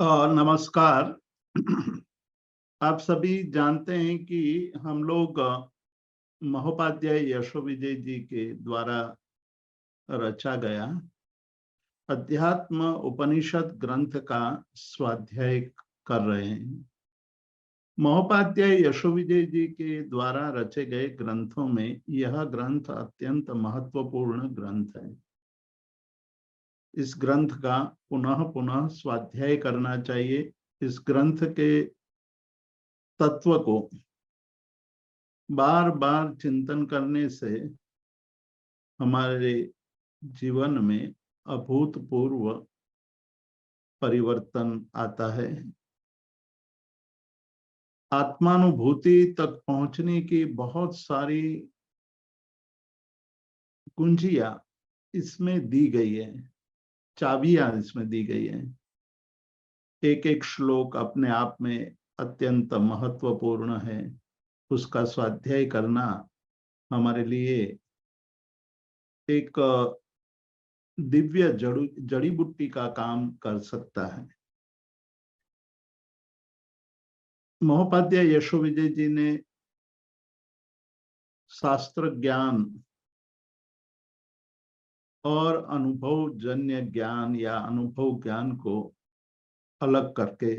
नमस्कार। आप सभी जानते हैं कि हम लोग महोपाध्याय यशोविजय जी के द्वारा रचा गया अध्यात्म उपनिषद ग्रंथ का स्वाध्याय कर रहे हैं। महोपाध्याय यशोविजय जी के द्वारा रचे गए ग्रंथों में यह ग्रंथ अत्यंत महत्वपूर्ण ग्रंथ है। इस ग्रंथ का पुनः पुनः स्वाध्याय करना चाहिए। इस ग्रंथ के तत्व को बार बार चिंतन करने से हमारे जीवन में अभूतपूर्व परिवर्तन आता है। आत्मानुभूति तक पहुंचने की बहुत सारी कुंजियां इसमें दी गई है, चाबियां इसमें दी गई है। एक एक श्लोक अपने आप में अत्यंत महत्वपूर्ण है। उसका स्वाध्याय करना हमारे लिए एक दिव्य जड़ी बूटी का काम कर सकता है। महोपाध्याय यशोविजय जी ने शास्त्र ज्ञान और अनुभव जन्य ज्ञान या अनुभव ज्ञान को अलग करके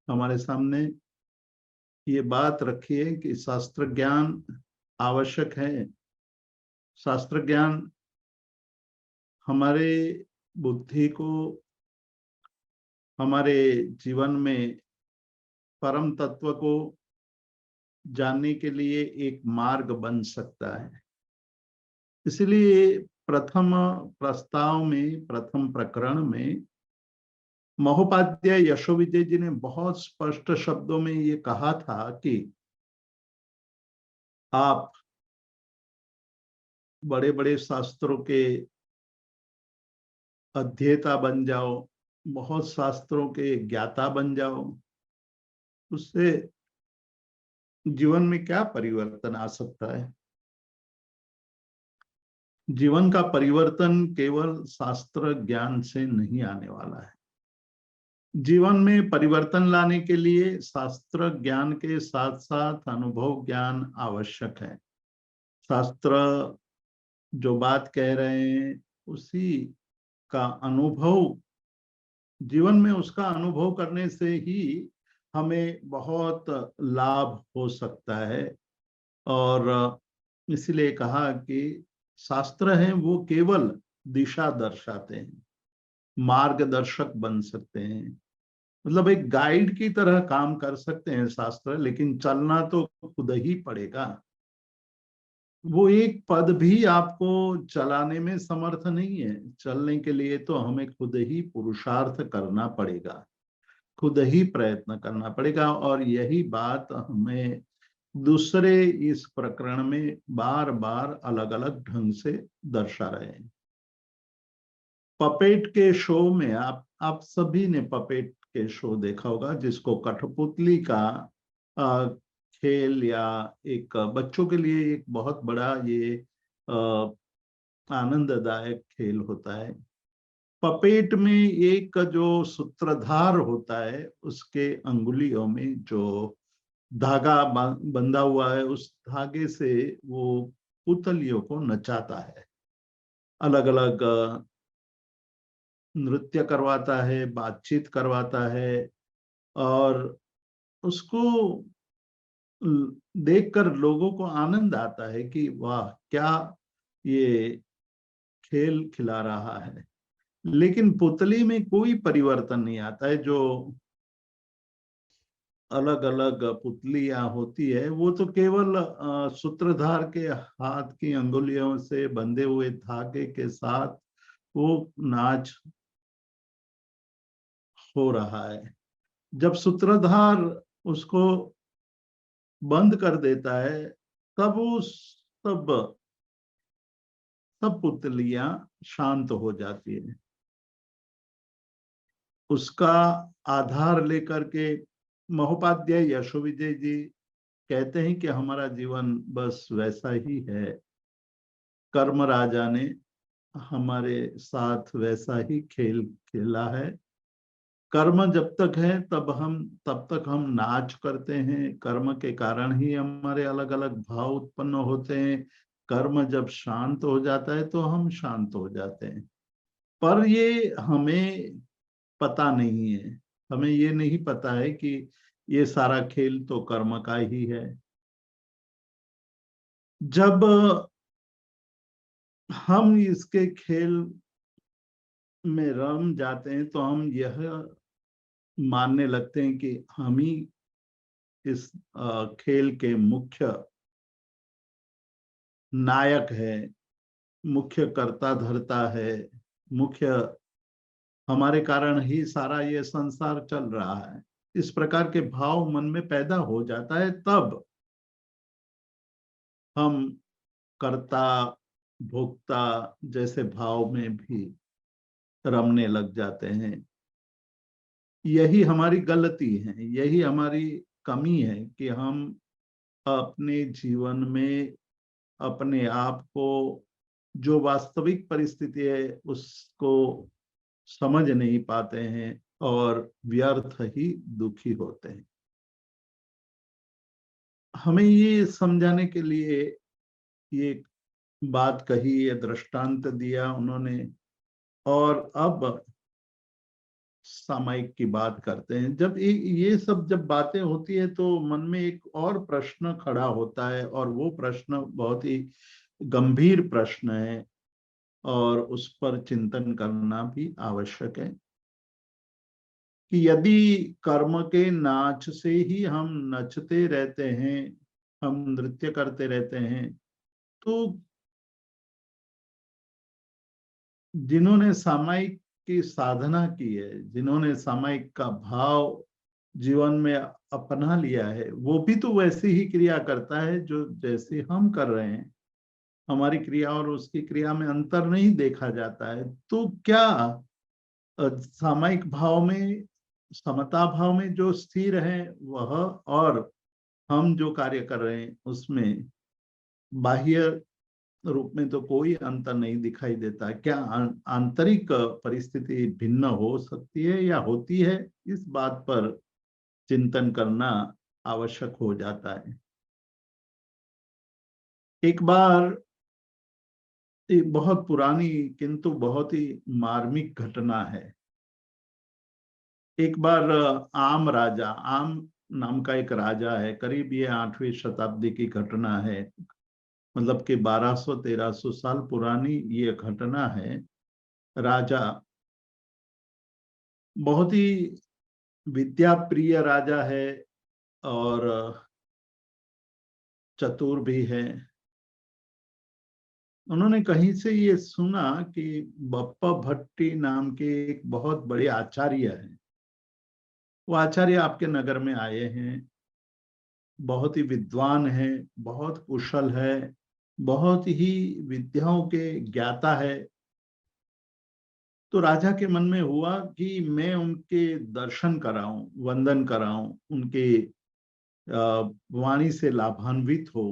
हमारे सामने ये बात रखी है कि शास्त्र ज्ञान आवश्यक है। शास्त्र ज्ञान हमारे बुद्धि को हमारे जीवन में परम तत्व को जानने के लिए एक मार्ग बन सकता है। इसलिए प्रथम प्रस्ताव में, प्रथम प्रकरण में महोपाध्याय यशोविजय जी ने बहुत स्पष्ट शब्दों में ये कहा था कि आप बड़े बड़े शास्त्रों के अध्येता बन जाओ, बहुत शास्त्रों के ज्ञाता बन जाओ, उससे जीवन में क्या परिवर्तन आ सकता है? जीवन का परिवर्तन केवल शास्त्र ज्ञान से नहीं आने वाला है। जीवन में परिवर्तन लाने के लिए शास्त्र ज्ञान के साथ साथ अनुभव ज्ञान आवश्यक है। शास्त्र जो बात कह रहे हैं उसी का अनुभव, जीवन में उसका अनुभव करने से ही हमें बहुत लाभ हो सकता है। और इसलिए कहा कि शास्त्र हैं वो केवल दिशा दर्शाते हैं, मार्गदर्शक बन सकते हैं, मतलब एक गाइड की तरह काम कर सकते हैं शास्त्र, लेकिन चलना तो खुद ही पड़ेगा। वो एक पद भी आपको चलाने में समर्थ नहीं है। चलने के लिए तो हमें खुद ही पुरुषार्थ करना पड़ेगा, खुद ही प्रयत्न करना पड़ेगा। और यही बात हमें दूसरे इस प्रकरण में बार बार अलग अलग ढंग से दर्शा रहे हैं। पपेट के शो में आप सभी ने पपेट के शो देखा होगा, जिसको कठपुतली का खेल या एक बच्चों के लिए एक बहुत बड़ा ये आनंददायक खेल होता है। पपेट में एक जो सूत्रधार होता है उसके अंगुलियों में जो धागा बंधा हुआ है, उस धागे से वो पुतलियों को नचाता है, अलग अलग नृत्य करवाता है, बातचीत करवाता है। और उसको देखकर लोगों को आनंद आता है कि वाह, क्या ये खेल खिला रहा है। लेकिन पुतली में कोई परिवर्तन नहीं आता है। जो अलग अलग पुतलियां होती है वो तो केवल सूत्रधार के हाथ की अंगुलियों से बंधे हुए धागे के साथ वो नाच हो रहा है। जब सूत्रधार उसको बंद कर देता है तब वो सब पुतलियां शांत हो जाती है। उसका आधार लेकर के महोपाध्याय यशोविजय जी कहते हैं कि हमारा जीवन बस वैसा ही है। कर्म राजा ने हमारे साथ वैसा ही खेल खेला है। कर्म जब तक है तब तक हम नाच करते हैं। कर्म के कारण ही हमारे अलग अलग भाव उत्पन्न होते हैं। कर्म जब शांत हो जाता है तो हम शांत हो जाते हैं। पर ये हमें पता नहीं है। हमें ये नहीं पता है कि ये सारा खेल तो कर्म का ही है। जब हम इसके खेल में रम जाते हैं तो हम यह मानने लगते हैं कि हम ही इस खेल के मुख्य नायक है, मुख्य कर्ता धर्ता है, मुख्य, हमारे कारण ही सारा ये संसार चल रहा है। इस प्रकार के भाव मन में पैदा हो जाता है, तब हम कर्ता भोक्ता जैसे भाव में भी रमने लग जाते हैं। यही हमारी गलती है, यही हमारी कमी है कि हम अपने जीवन में अपने आप को, जो वास्तविक परिस्थिति है उसको समझ नहीं पाते हैं और व्यर्थ ही दुखी होते हैं। हमें ये समझाने के लिए ये बात कही, ये दृष्टांत दिया उन्होंने। और अब सामायिक की बात करते हैं। जब ये सब जब बातें होती है तो मन में एक और प्रश्न खड़ा होता है, और वो प्रश्न बहुत ही गंभीर प्रश्न है और उस पर चिंतन करना भी आवश्यक है कि यदि कर्म के नाच से ही हम नचते रहते हैं, हम नृत्य करते रहते हैं, तो जिन्होंने सामायिक की साधना की है, जिन्होंने सामायिक का भाव जीवन में अपना लिया है, वो भी तो वैसी ही क्रिया करता है जो जैसे हम कर रहे हैं। हमारी क्रिया और उसकी क्रिया में अंतर नहीं देखा जाता है। तो क्या सामायिक भाव में, समता भाव में जो स्थिर है वह, और हम जो कार्य कर रहे हैं उसमें बाह्य रूप में तो कोई अंतर नहीं दिखाई देता। क्या आंतरिक परिस्थिति भिन्न हो सकती है या होती है? इस बात पर चिंतन करना आवश्यक हो जाता है। एक बार, एक बहुत पुरानी किंतु बहुत ही मार्मिक घटना है। एक बार आम राजा, आम नाम का एक राजा है, करीब ये 8वीं शताब्दी की घटना है, मतलब कि 1200-1300 साल पुरानी ये घटना है। राजा बहुत ही विद्या प्रिय राजा है और चतुर भी है। उन्होंने कहीं से ये सुना कि बप्पा भट्टी नाम के एक बहुत बड़े आचार्य हैं। वो आचार्य आपके नगर में आए हैं, बहुत ही विद्वान है, बहुत कुशल है, बहुत ही विद्याओं के ज्ञाता है। तो राजा के मन में हुआ कि मैं उनके दर्शन कराऊं, वंदन कराऊं, उनके वाणी से लाभान्वित हो।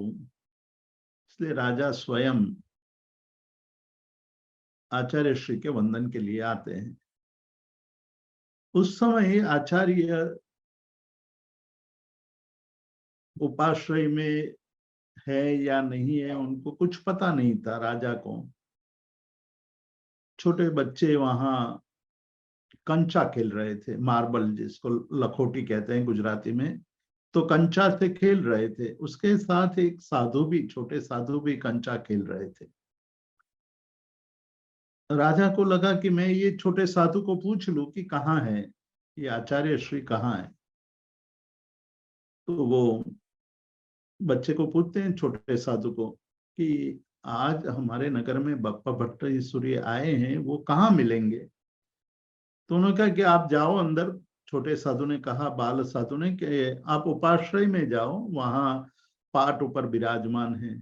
इसलिए राजा स्वयं आचार्य श्री के वंदन के लिए आते हैं। उस समय आचार्य उपाश्रय में है या नहीं है उनको कुछ पता नहीं था राजा को। छोटे बच्चे वहां कंचा खेल रहे थे, मार्बल जिसको लखोटी कहते हैं गुजराती में। तो कंचा से खेल रहे थे, उसके साथ एक साधु भी, छोटे साधु भी कंचा खेल रहे थे। राजा को लगा कि मैं ये छोटे साधु को पूछ लूं कि कहाँ है ये आचार्य श्री, कहाँ है। तो वो बच्चे को पूछते हैं, छोटे साधु को, कि आज हमारे नगर में बप्पा भट्टीसूर्य आए हैं, वो कहाँ मिलेंगे? तो उन्होंने कहा कि आप जाओ अंदर। छोटे साधु ने कहा, बाल साधु ने, कि आप उपाश्रय में जाओ, वहां पाट ऊपर विराजमान है।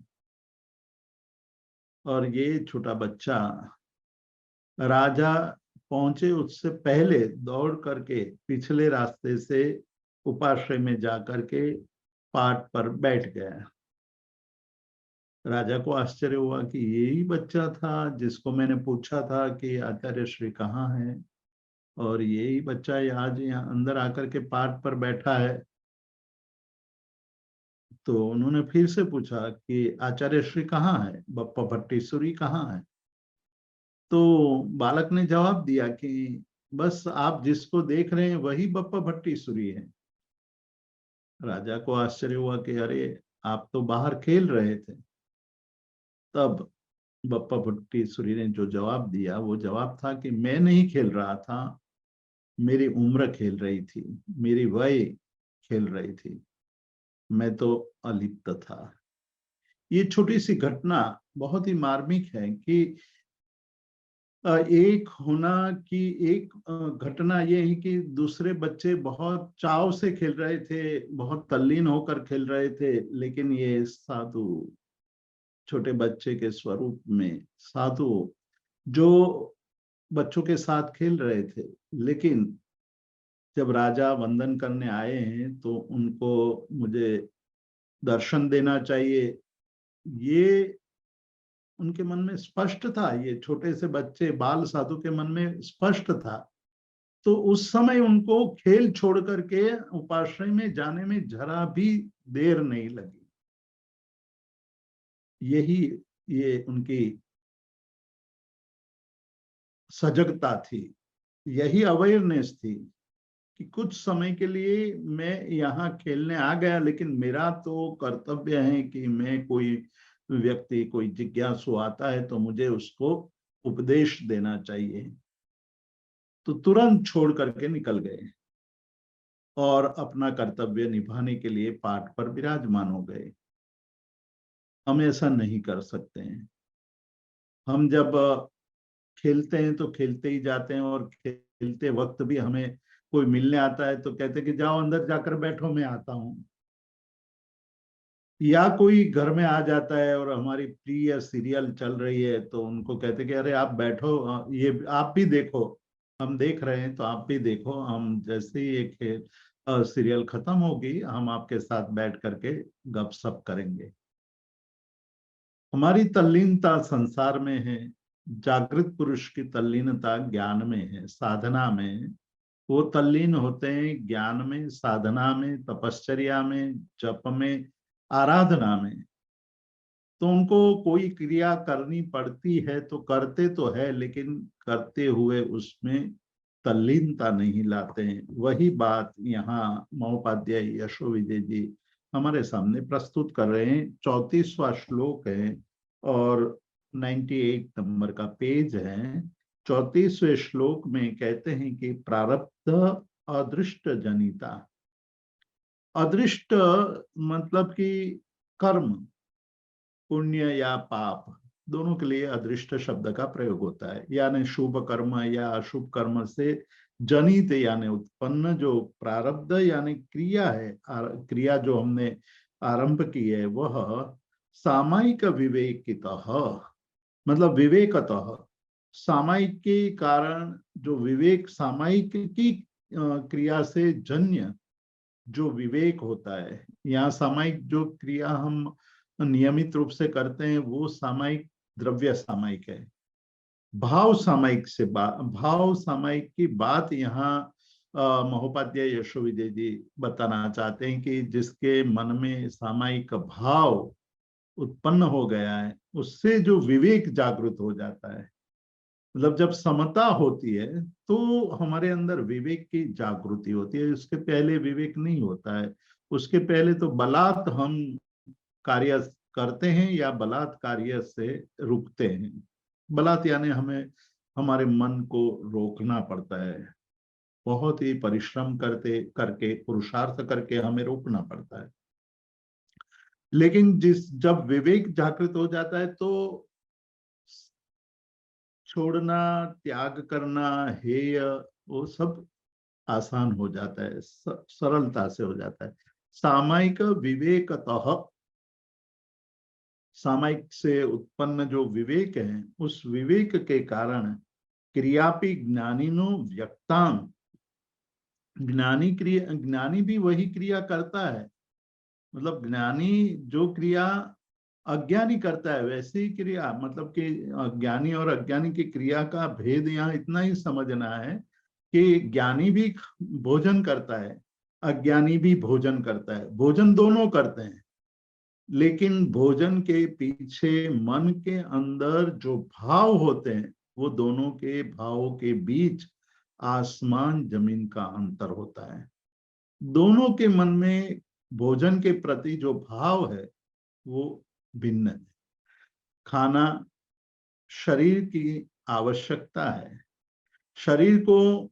और ये छोटा बच्चा, राजा पहुंचे उससे पहले दौड़ करके पिछले रास्ते से उपाश्रय में जा करके पाट पर बैठ गया। राजा को आश्चर्य हुआ कि यही बच्चा था जिसको मैंने पूछा था कि आचार्य श्री कहाँ है। और यही बच्चा आज यहाँ अंदर आकर के पाठ पर बैठा है। तो उन्होंने फिर से पूछा कि आचार्य श्री कहाँ है, बप्पा भट्टीसुरी कहाँ है। तो बालक ने जवाब दिया कि बस आप जिसको देख रहे हैं वही बप्पा भट्टीसुरी है। राजा को आश्चर्य हुआ कि अरे, आप तो बाहर खेल रहे थे। तब बप्पा भट्टीसुरी ने जो जवाब दिया वो जवाब था कि मैं नहीं खेल रहा था, मेरी उम्र खेल रही थी, मेरी वय खेल रही थी, मैं तो अलिप्त था। ये छोटी सी घटना बहुत ही मार्मिक है कि एक होना कि एक घटना ये है कि दूसरे बच्चे बहुत चाव से खेल रहे थे, बहुत तल्लीन होकर खेल रहे थे, लेकिन ये साधु छोटे बच्चे के स्वरूप में साधु जो बच्चों के साथ खेल रहे थे, लेकिन जब राजा वंदन करने आए हैं तो उनको मुझे दर्शन देना चाहिए, ये उनके मन में स्पष्ट था। ये छोटे से बच्चे बाल साधु के मन में स्पष्ट था। तो उस समय उनको खेल छोड़ करके उपाश्रय में जाने में जरा भी देर नहीं लगी। यही ये उनकी सजगता थी, यही अवेयरनेस थी कि कुछ समय के लिए मैं यहाँ खेलने आ गया, लेकिन मेरा तो कर्तव्य है कि मैं कोई व्यक्ति, कोई जिज्ञासु आता है तो मुझे उसको उपदेश देना चाहिए। तो तुरंत छोड़ करके निकल गए और अपना कर्तव्य निभाने के लिए पाठ पर विराजमान हो गए। हम ऐसा नहीं कर सकते हैं। हम जब खेलते हैं तो खेलते ही जाते हैं, और खेलते वक्त भी हमें कोई मिलने आता है तो कहते हैं कि जाओ अंदर जाकर बैठो, मैं आता हूं। या कोई घर में आ जाता है और हमारी प्रिय सीरियल चल रही है तो उनको कहते हैं कि अरे आप बैठो, ये आप भी देखो, हम देख रहे हैं तो आप भी देखो। हम जैसे ही ये खेल सीरियल खत्म होगी हम आपके साथ बैठ करके गपशप करेंगे। हमारी तल्लीनता संसार में है, जागृत पुरुष की तल्लीनता ज्ञान में है, साधना में। वो तल्लीन होते हैं ज्ञान में, साधना में, तपश्चर्या में, जप में, आराधना में। तो उनको कोई क्रिया करनी पड़ती है तो करते तो है, लेकिन करते हुए उसमें तल्लीनता नहीं लाते हैं। वही बात यहाँ महोपाध्याय यशोविजय जी हमारे सामने प्रस्तुत कर रहे हैं। 34वां श्लोक है और 98 नंबर का पेज है। 34वें श्लोक में कहते हैं कि प्रारब्ध अदृष्ट जनिता। अदृष्ट मतलब कि कर्म, पुण्य या पाप, दोनों के लिए अदृष्ट शब्द का प्रयोग होता है। यानी शुभ कर्म या अशुभ कर्म से जनित यानी उत्पन्न जो प्रारब्ध यानी क्रिया है, क्रिया जो हमने आरंभ की है, वह सामायिक विवेकितः मतलब विवेकतः, सामायिक के कारण जो विवेक, सामायिक की क्रिया से जन्य जो विवेक होता है। यहाँ सामायिक जो क्रिया हम नियमित रूप से करते हैं वो सामायिक द्रव्य सामायिक है। भाव सामायिक से भाव सामायिक की बात यहाँ महोपाध्याय यशोविजय जी बताना चाहते हैं कि जिसके मन में सामायिक भाव उत्पन्न हो गया है उससे जो विवेक जागृत हो जाता है। मतलब जब समता होती है तो हमारे अंदर विवेक की जागृति होती है। उसके पहले विवेक नहीं होता है। उसके पहले तो बलात् हम कार्य करते हैं या बलात् कार्य से रुकते हैं। बलात् यानी हमें हमारे मन को रोकना पड़ता है, बहुत ही परिश्रम करते करके, पुरुषार्थ करके हमें रोकना पड़ता है। लेकिन जब विवेक जागृत हो जाता है तो छोड़ना, त्याग करना, हेय, वो सब आसान हो जाता है, सरलता से हो जाता है। सामायिक विवेकतः, सामायिक से उत्पन्न जो विवेक है उस विवेक के कारण क्रियापि ज्ञानिनो व्यक्तान, ज्ञानी भी वही क्रिया करता है। मतलब ज्ञानी जो क्रिया अज्ञानी करता है वैसे ही क्रिया, मतलब कि ज्ञानी और अज्ञानी की क्रिया का भेद यहाँ इतना ही समझना है कि ज्ञानी भी भोजन करता है, अज्ञानी भी भोजन करता है, भोजन दोनों करते हैं, लेकिन भोजन के पीछे मन के अंदर जो भाव होते हैं, वो दोनों के भावों के बीच आसमान जमीन का अंतर होता है। दोनों के मन में भोजन के प्रति जो भाव है वो भिन्न है। खाना शरीर की आवश्यकता है, शरीर को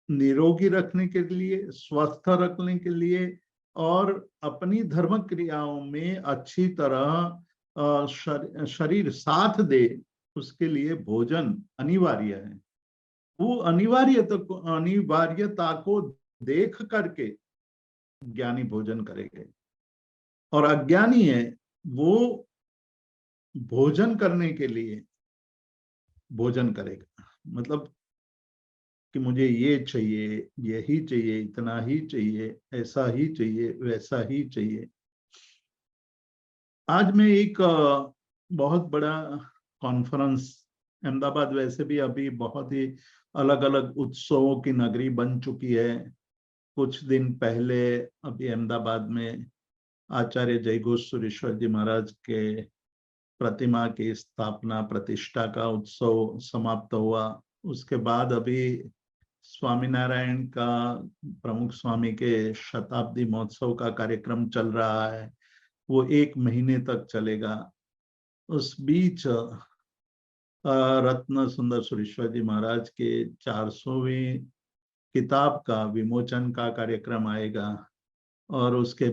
निरोगी रखने के लिए, स्वस्थ रखने के लिए, और अपनी धर्म क्रियाओं में अच्छी तरह शरीर साथ दे, उसके लिए भोजन अनिवार्य है। वो अनिवार्यता को देख करके ज्ञानी भोजन करेंगे, और अज्ञानी है वो भोजन करने के लिए भोजन करेगा, मतलब कि मुझे ये चाहिए, यही चाहिए, इतना ही चाहिए, ऐसा ही चाहिए, वैसा ही चाहिए। आज मैं एक बहुत बड़ा कॉन्फ्रेंस, अहमदाबाद वैसे भी अभी बहुत ही अलग अलग उत्सवों की नगरी बन चुकी है। कुछ दिन पहले अभी अहमदाबाद में आचार्य जय घोष सुरेश्वर जी महाराज के प्रतिमा की स्थापना प्रतिष्ठा का उत्सव समाप्त हुआ। उसके बाद अभी स्वामीनारायण का, प्रमुख स्वामी के शताब्दी महोत्सव का कार्यक्रम चल रहा है, वो 1 महीने तक चलेगा। उस बीच रत्न सुंदर सुरेश्वर जी महाराज के 400वीं किताब का विमोचन का कार्यक्रम आएगा, और उसके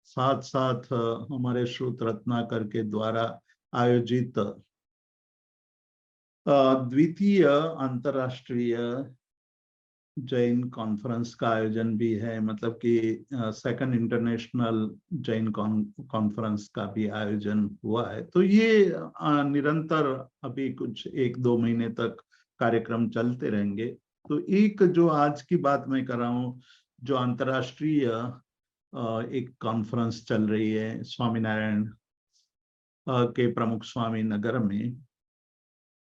साथ साथ हमारे श्रुत रत्नाकर के द्वारा आयोजित द्वितीय अंतरराष्ट्रीय जैन कॉन्फ्रेंस का आयोजन भी है, मतलब कि सेकंड इंटरनेशनल जैन कॉन्फ्रेंस का भी आयोजन हुआ है। तो ये निरंतर अभी कुछ 1-2 महीने तक कार्यक्रम चलते रहेंगे। तो एक जो आज की बात मैं कर रहा हूँ, जो अंतरराष्ट्रीय एक कॉन्फ्रेंस चल रही है स्वामीनारायण के प्रमुख स्वामी नगर में,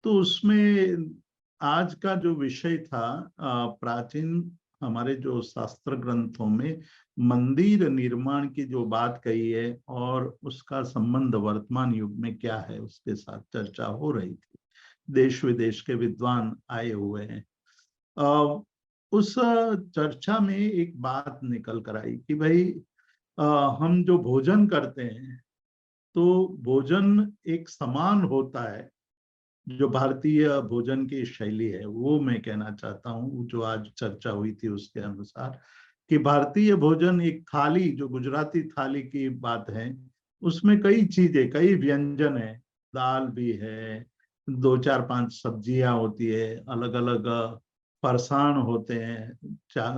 तो उसमें आज का जो विषय था, प्राचीन हमारे जो शास्त्र ग्रंथों में मंदिर निर्माण की जो बात कही है और उसका संबंध वर्तमान युग में क्या है, उसके साथ चर्चा हो रही थी। देश विदेश के विद्वान आए हुए हैं। उस चर्चा में एक बात निकल कर आई कि भाई हम जो भोजन करते हैं, तो भोजन एक समान होता है। जो भारतीय भोजन की शैली है वो मैं कहना चाहता हूँ, जो आज चर्चा हुई थी उसके अनुसार, कि भारतीय भोजन एक थाली, जो गुजराती थाली की बात है, उसमें कई चीजें, कई व्यंजन है, दाल भी है, 2-4-5 सब्जियां होती है, अलग अलग फरसान होते हैं,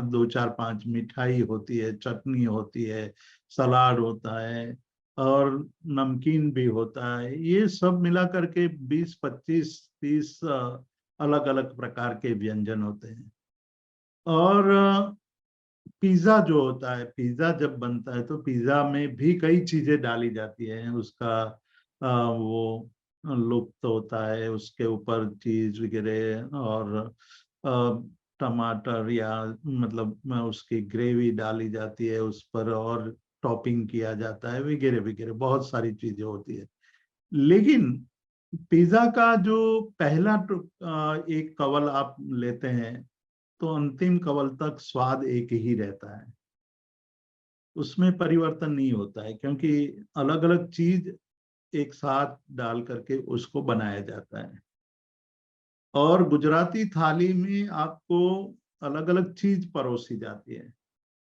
2-4-5 मिठाई होती है, चटनी होती है, सलाद होता है, और नमकीन भी होता है। ये सब मिला करके 20-25-30 अलग अलग प्रकार के व्यंजन होते हैं। और पिज्जा जो होता है, पिज्जा जब बनता है तो पिज्जा में भी कई चीजें डाली जाती हैं, उसका वो लुप्त होता है, उसके ऊपर चीज वगैरह और टमाटर, या मतलब उसकी ग्रेवी डाली जाती है उस पर, और टॉपिंग किया जाता है वगैरह वगैरह, बहुत सारी चीजें होती है। लेकिन पिज्जा का जो पहला एक कवल आप लेते हैं, तो अंतिम कवल तक स्वाद एक ही रहता है, उसमें परिवर्तन नहीं होता है, क्योंकि अलग अलग चीज एक साथ डाल करके उसको बनाया जाता है। और गुजराती थाली में आपको अलग अलग चीज परोसी जाती है,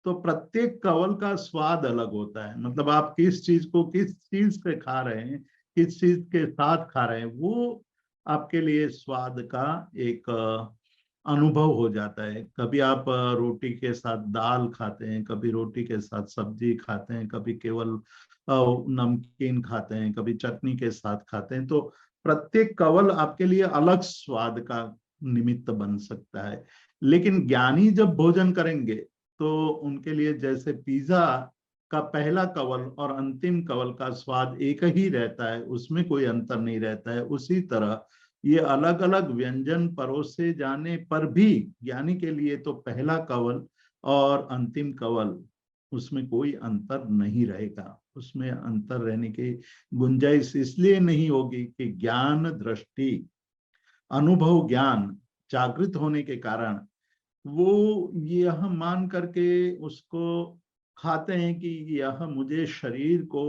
तो प्रत्येक कवल का स्वाद अलग होता है। मतलब आप किस चीज को किस चीज से खा रहे हैं, किस चीज के साथ खा रहे हैं, वो आपके लिए स्वाद का एक अनुभव हो जाता है। कभी आप रोटी के साथ दाल खाते हैं, कभी रोटी के साथ सब्जी खाते हैं, कभी केवल नमकीन खाते हैं, कभी चटनी के साथ खाते हैं। तो प्रत्येक कवल आपके लिए अलग स्वाद का निमित्त बन सकता है। लेकिन ज्ञानी जब भोजन करेंगे तो उनके लिए जैसे पिज्जा का पहला कवल और अंतिम कवल का स्वाद एक ही रहता है, उसमें कोई अंतर नहीं रहता है, उसी तरह ये अलग अलग व्यंजन परोसे जाने पर भी ज्ञानी के लिए तो पहला कवल और अंतिम कवल, उसमें कोई अंतर नहीं रहेगा। उसमें अंतर रहने की गुंजाइश इसलिए नहीं होगी कि ज्ञान दृष्टि, अनुभव ज्ञान जागृत होने के कारण वो यह मान करके उसको खाते हैं कि यह मुझे शरीर को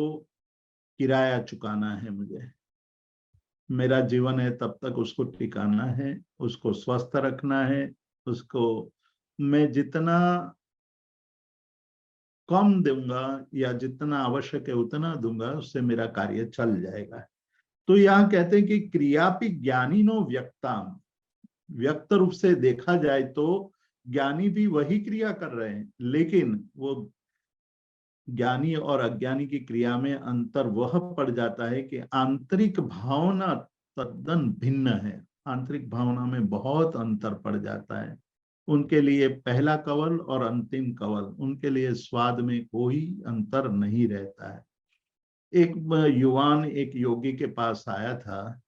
किराया चुकाना है, मुझे मेरा जीवन है तब तक उसको टिकाना है, उसको स्वस्थ रखना है, उसको मैं जितना कम दूंगा या जितना आवश्यक है उतना दूंगा, उससे मेरा कार्य चल जाएगा। तो यहाँ कहते हैं कि क्रियापि ज्ञानिनो व्यक्ताम, व्यक्त रूप से देखा जाए तो ज्ञानी भी वही क्रिया कर रहे हैं, लेकिन वो ज्ञानी और अज्ञानी की क्रिया में अंतर वह पड़ जाता है कि आंतरिक भावना तद्दन भिन्न है। आंतरिक भावना में बहुत अंतर पड़ जाता है। उनके लिए पहला कवल और अंतिम कवल, उनके लिए स्वाद में कोई अंतर नहीं रहता है। एक युवान एक योगी के पास आया था।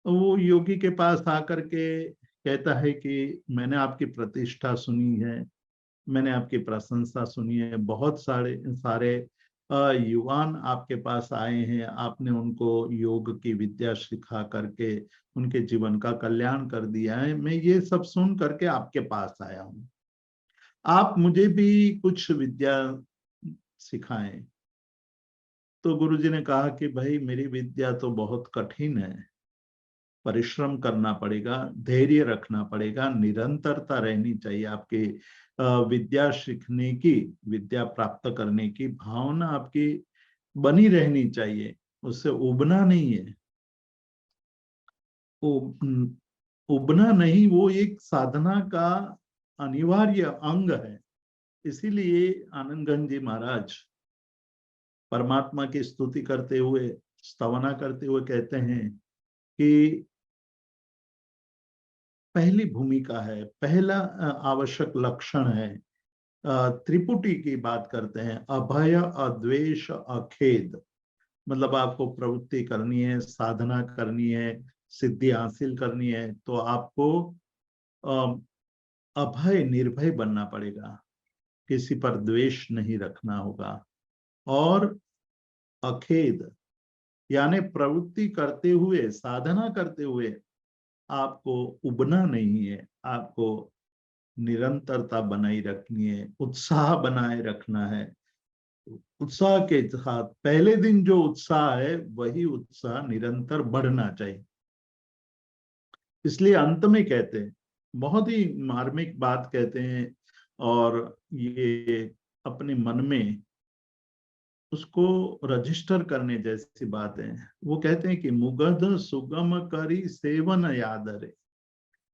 वो योगी के पास आकर के कहता है कि मैंने आपकी प्रतिष्ठा सुनी है, मैंने आपकी प्रशंसा सुनी है, बहुत सारे सारे युवान आपके पास आए हैं, आपने उनको योग की विद्या सिखा करके उनके जीवन का कल्याण कर दिया है। मैं ये सब सुन करके आपके पास आया हूँ, आप मुझे भी कुछ विद्या सिखाएं। तो गुरुजी ने कहा कि भाई मेरी विद्या तो बहुत कठिन है, परिश्रम करना पड़ेगा, धैर्य रखना पड़ेगा, निरंतरता रहनी चाहिए। आपकी विद्या सीखने की, विद्या प्राप्त करने की भावना आपकी बनी रहनी चाहिए, उससे उबना नहीं है। उबना नहीं, वो एक साधना का अनिवार्य अंग है। इसीलिए आनंदगंज जी महाराज परमात्मा की स्तुति करते हुए, स्तवना करते हुए कहते हैं कि पहली भूमिका है, पहला आवश्यक लक्षण है, त्रिपुटी की बात करते हैं, अभय अद्वेष अखेद। मतलब आपको प्रवृत्ति करनी है, साधना करनी है, सिद्धि हासिल करनी है, तो आपको अभय निर्भय बनना पड़ेगा, किसी पर द्वेष नहीं रखना होगा। और अखेद यानी प्रवृत्ति करते हुए, साधना करते हुए आपको उबना नहीं है, आपको निरंतरता बनाई रखनी है, उत्साह बनाए रखना है। उत्साह के साथ पहले दिन जो उत्साह है वही उत्साह निरंतर बढ़ना चाहिए। इसलिए अंत में कहते हैं, बहुत ही मार्मिक बात कहते हैं, और ये अपने मन में उसको रजिस्टर करने जैसी बात है। वो कहते हैं कि मुगध सुगम करी सेवन यादरे।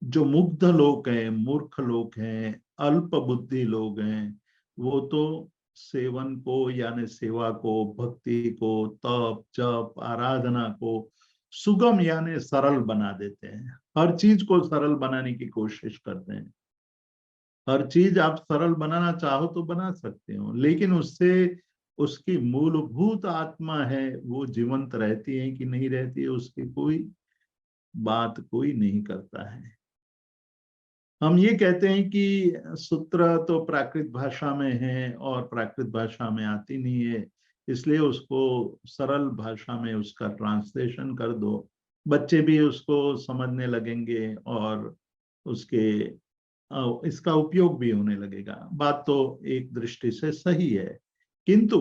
जो मुग्ध लोग हैं, मूर्ख लोग हैं, अल्प बुद्धि लोग हैं, वो तो सेवन को यानी सेवा को, भक्ति को, तप जप आराधना को सुगम यानी सरल बना देते हैं। हर चीज को सरल बनाने की कोशिश करते हैं। हर चीज आप सरल बनाना चाहो तो बना सकते हो, लेकिन उससे उसकी मूलभूत आत्मा है वो जीवंत रहती है कि नहीं रहती है, उसकी कोई बात कोई नहीं करता है। हम ये कहते हैं कि सूत्र तो प्राकृत भाषा में है और प्राकृत भाषा में आती नहीं है, इसलिए उसको सरल भाषा में उसका ट्रांसलेशन कर दो, बच्चे भी उसको समझने लगेंगे और उसके इसका उपयोग भी होने लगेगा। बात तो एक दृष्टि से सही है, किंतु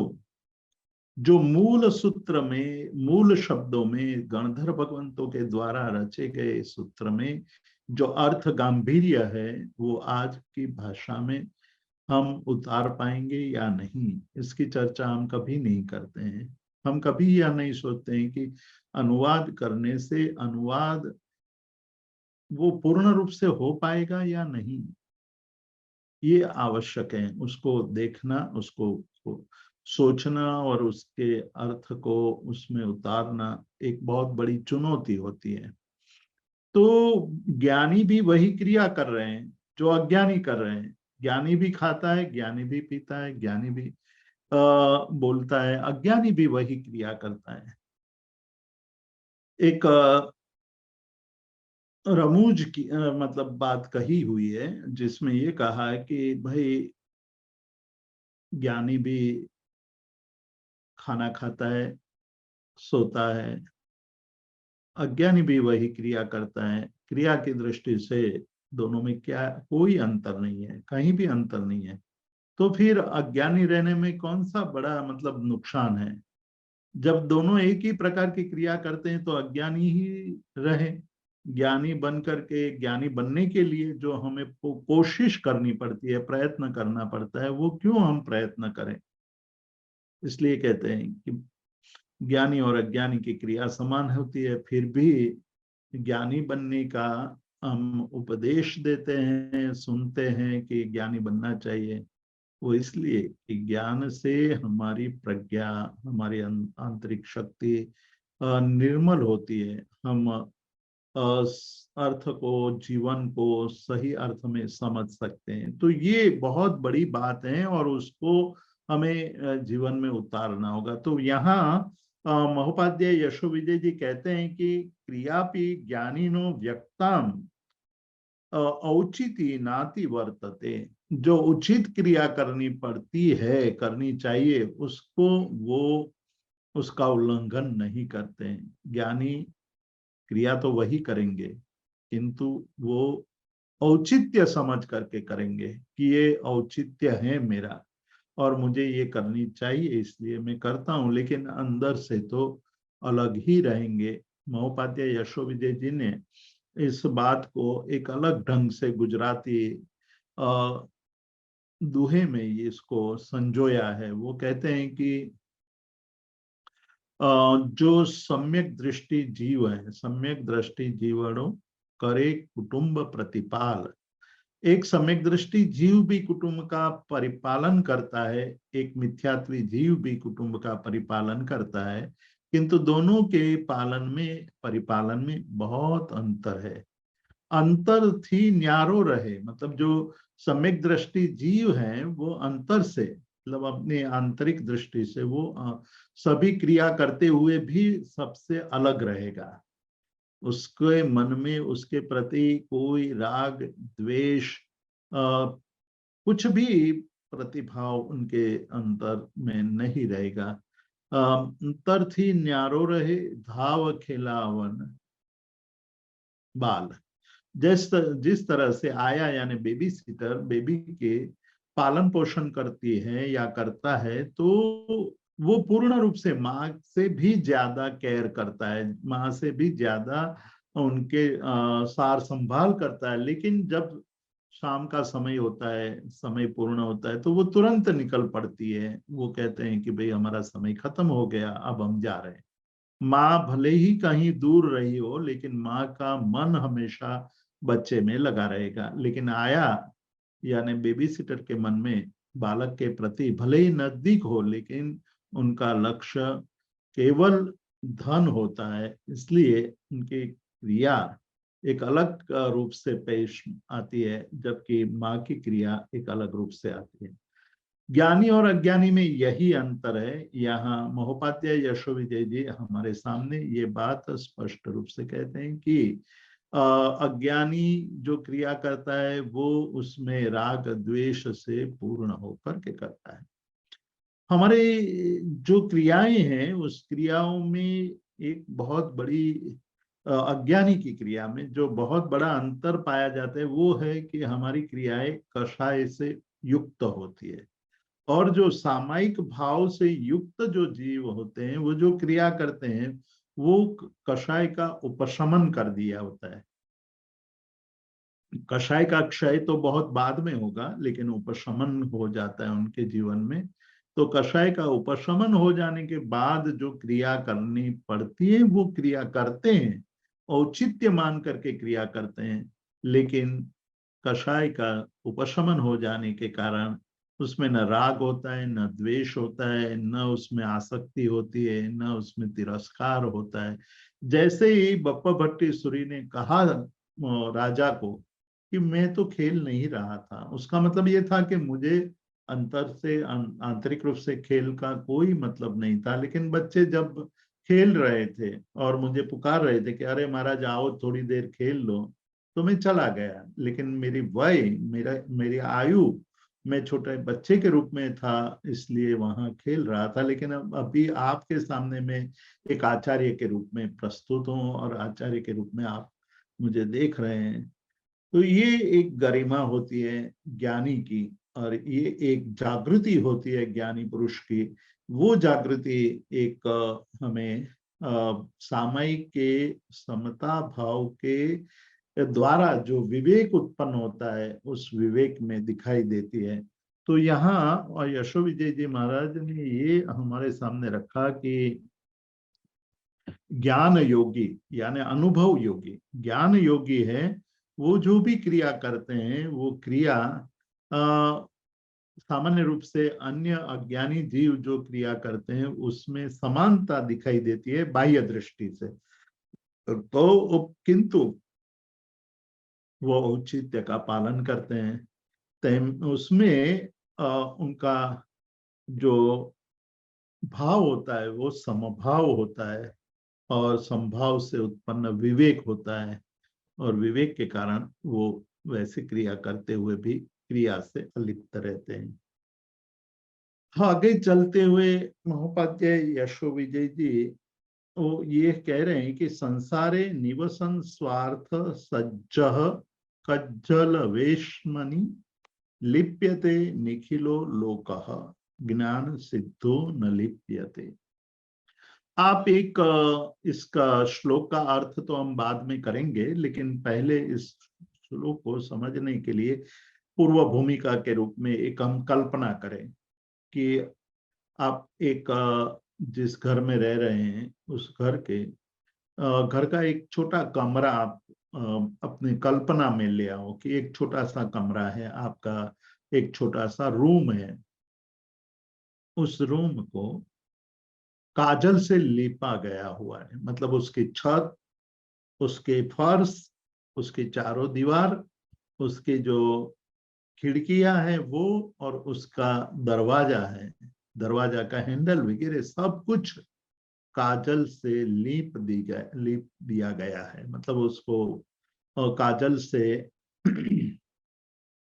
जो मूल सूत्र में, मूल शब्दों में, गणधर भगवंतों के द्वारा रचे गए सूत्र में जो अर्थ गांभीर्य है, वो आज की भाषा में हम उतार पाएंगे या नहीं, इसकी चर्चा हम कभी नहीं करते हैं। हम कभी यह नहीं सोचते हैं कि अनुवाद करने से अनुवाद वो पूर्ण रूप से हो पाएगा या नहीं। ये आवश्यक है, उसको देखना, उसको सोचना और उसके अर्थ को उसमें उतारना एक बहुत बड़ी चुनौती होती है। तो ज्ञानी भी वही क्रिया कर रहे हैं जो अज्ञानी कर रहे हैं। ज्ञानी भी खाता है, ज्ञानी भी पीता है, ज्ञानी भी बोलता है, अज्ञानी भी वही क्रिया करता है। एक रमूज की मतलब बात कही हुई है, जिसमें ये कहा है कि भाई ज्ञानी भी खाना खाता है, सोता है, अज्ञानी भी वही क्रिया करता है। क्रिया की दृष्टि से दोनों में क्या कोई अंतर नहीं है, कहीं भी अंतर नहीं है। तो फिर अज्ञानी रहने में कौन सा बड़ा मतलब नुकसान है? जब दोनों एक ही प्रकार की क्रिया करते हैं तो अज्ञानी ही रहे। ज्ञानी बन करके, ज्ञानी बनने के लिए जो हमें कोशिश करनी पड़ती है, प्रयत्न करना पड़ता है, वो क्यों हम प्रयत्न करें? इसलिए कहते हैं कि ज्ञानी और अज्ञानी की क्रिया समान होती है, फिर भी ज्ञानी बनने का हम उपदेश देते हैं, सुनते हैं कि ज्ञानी बनना चाहिए। वो इसलिए कि ज्ञान से हमारी प्रज्ञा, हमारी आंतरिक शक्ति निर्मल होती है। हम अर्थ को, जीवन को सही अर्थ में समझ सकते हैं। तो ये बहुत बड़ी बात है और उसको हमें जीवन में उतारना होगा। तो यहाँ महोपाध्याय यशोविजय जी कहते हैं कि क्रियापि ज्ञानिनो व्यक्ताम औचिति नाति वर्तते। जो उचित क्रिया करनी पड़ती है, करनी चाहिए, उसको वो उसका उल्लंघन नहीं करते हैं। ज्ञानी क्रिया तो वही करेंगे, किंतु वो औचित्य समझ करके करेंगे कि ये औचित्य है मेरा और मुझे ये करनी चाहिए, इसलिए मैं करता हूं, लेकिन अंदर से तो अलग ही रहेंगे। महोपाध्याय यशोविजय जी ने इस बात को एक अलग ढंग से गुजराती दोहे में ये इसको संजोया है। वो कहते हैं कि जो सम्यक दृष्टि जीव है, सम्यक दृष्टि जीवणों करे कुटुंब प्रतिपाल। एक सम्यक दृष्टि जीव भी कुटुंब का परिपालन करता है, एक मिथ्यात्वी जीव भी कुटुंब का परिपालन करता है, किंतु दोनों के पालन में, परिपालन में बहुत अंतर है। अंतर थी न्यारो रहे, मतलब जो सम्यक दृष्टि जीव है वो अंतर से, मतलब अपनी आंतरिक दृष्टि से वो सभी क्रिया करते हुए भी सबसे अलग रहेगा। उसके मन में उसके प्रति कोई राग द्वेष कुछ भी प्रतिभाव उनके अंतर में नहीं रहेगा। अंतर थी न्यारो रहे धाव खिलावन बाल। जिस तरह से आया यानी बेबी सीटर बेबी के पालन पोषण करती है या करता है, तो वो पूर्ण रूप से माँ से भी ज्यादा केयर करता है, माँ से भी ज्यादा उनके सार संभाल करता है। लेकिन जब शाम का समय होता है, समय पूर्ण होता है, तो वो तुरंत निकल पड़ती है। वो कहते हैं कि भाई हमारा समय खत्म हो गया, अब हम जा रहे हैं। माँ भले ही कहीं दूर रही हो, लेकिन माँ का मन हमेशा बच्चे में लगा रहेगा। लेकिन आया यानी बेबी सिटर के मन में बालक के प्रति भले ही नजदीक हो, लेकिन उनका लक्ष्य केवल धन होता है। इसलिए उनकी क्रिया एक अलग रूप से पेश आती है, जबकि माँ की क्रिया एक अलग रूप से आती है। ज्ञानी और अज्ञानी में यही अंतर है। यहाँ महोपाध्याय यशोविजय जी हमारे सामने ये बात स्पष्ट रूप से कहते हैं कि अज्ञानी जो क्रिया करता है वो उसमें राग द्वेष से पूर्ण होकर के करता है। हमारे जो क्रियाएं हैं उस क्रियाओं में एक बहुत बड़ी अज्ञानी की क्रिया में जो बहुत बड़ा अंतर पाया जाता है, वो है कि हमारी क्रियाएं कषाय से युक्त होती है। और जो सामायिक भाव से युक्त जो जीव होते हैं, वो जो क्रिया करते हैं, वो कषाय का उपशमन कर दिया होता है। कषाय का क्षय तो बहुत बाद में होगा, लेकिन उपशमन हो जाता है उनके जीवन में। तो कषाय का उपशमन हो जाने के बाद जो क्रिया करनी पड़ती है वो क्रिया करते हैं, औचित्य मान करके क्रिया करते हैं। लेकिन कषाय का उपशमन हो जाने के कारण उसमें न राग होता है, न द्वेष होता है, न उसमें आसक्ति होती है, न उसमें तिरस्कार होता है। जैसे ही बप्पा भट्टीसुरी ने कहा राजा को कि मैं तो खेल नहीं रहा था, उसका मतलब ये था कि मुझे अंतर से आंतरिक रूप से खेल का कोई मतलब नहीं था। लेकिन बच्चे जब खेल रहे थे और मुझे पुकार रहे थे कि अरे महाराज आओ थोड़ी देर खेल लो, तो मैं चला गया। लेकिन मेरी वय, मेरी आयु, मैं छोटे बच्चे के रूप में था, इसलिए वहां खेल रहा था। लेकिन अब अभी आपके सामने मैं एक आचार्य के रूप में प्रस्तुत हूँ और आचार्य के रूप में आप मुझे देख रहे हैं। तो ये एक गरिमा होती है ज्ञानी की, और ये एक जागृति होती है ज्ञानी पुरुष की। वो जागृति एक हमें सामयिक के समता भाव के द्वारा जो विवेक उत्पन्न होता है उस विवेक में दिखाई देती है। तो यहाँ और यशो विजय जी महाराज ने ये हमारे सामने रखा कि ज्ञान योगी यानी अनुभव योगी, ज्ञान योगी है वो जो भी क्रिया करते हैं वो क्रिया सामान्य रूप से अन्य अज्ञानी जीव जो क्रिया करते हैं उसमें समानता दिखाई देती है बाह्य दृष्टि से। तो किंतु वो औचित्य का पालन करते हैं, उसमें उनका जो भाव होता है वो समभाव होता है, और समभाव से उत्पन्न विवेक होता है, और विवेक के कारण वो वैसे क्रिया करते हुए भी क्रिया से अलिप्त रहते हैं। आगे चलते हुए महोपाध्याय यशो विजय जी वो ये कह रहे हैं कि संसारे निवसन स्वार्थ सज्जः कज्जल वेश्मनि लिप्यते निखिलो लोकः ज्ञान सिद्धो न लिप्यते। आप एक इसका श्लोक का अर्थ तो हम बाद में करेंगे, लेकिन पहले इस श्लोक को समझने के लिए पूर्व भूमिका के रूप में एक हम कल्पना करें कि आप एक जिस घर में रह रहे हैं उस घर का एक छोटा कमरा आप अपनी कल्पना में ले आओ कि एक छोटा सा कमरा है आपका, एक छोटा सा रूम है। उस रूम को काजल से लेपा गया हुआ है, मतलब उसकी छत, उसके फर्श, उसके चारों दीवार, उसके जो खिड़कियां हैं वो, और उसका दरवाजा है, दरवाजा का हैंडल वगैरह सब कुछ काजल से लीप दिया गया है, मतलब उसको काजल से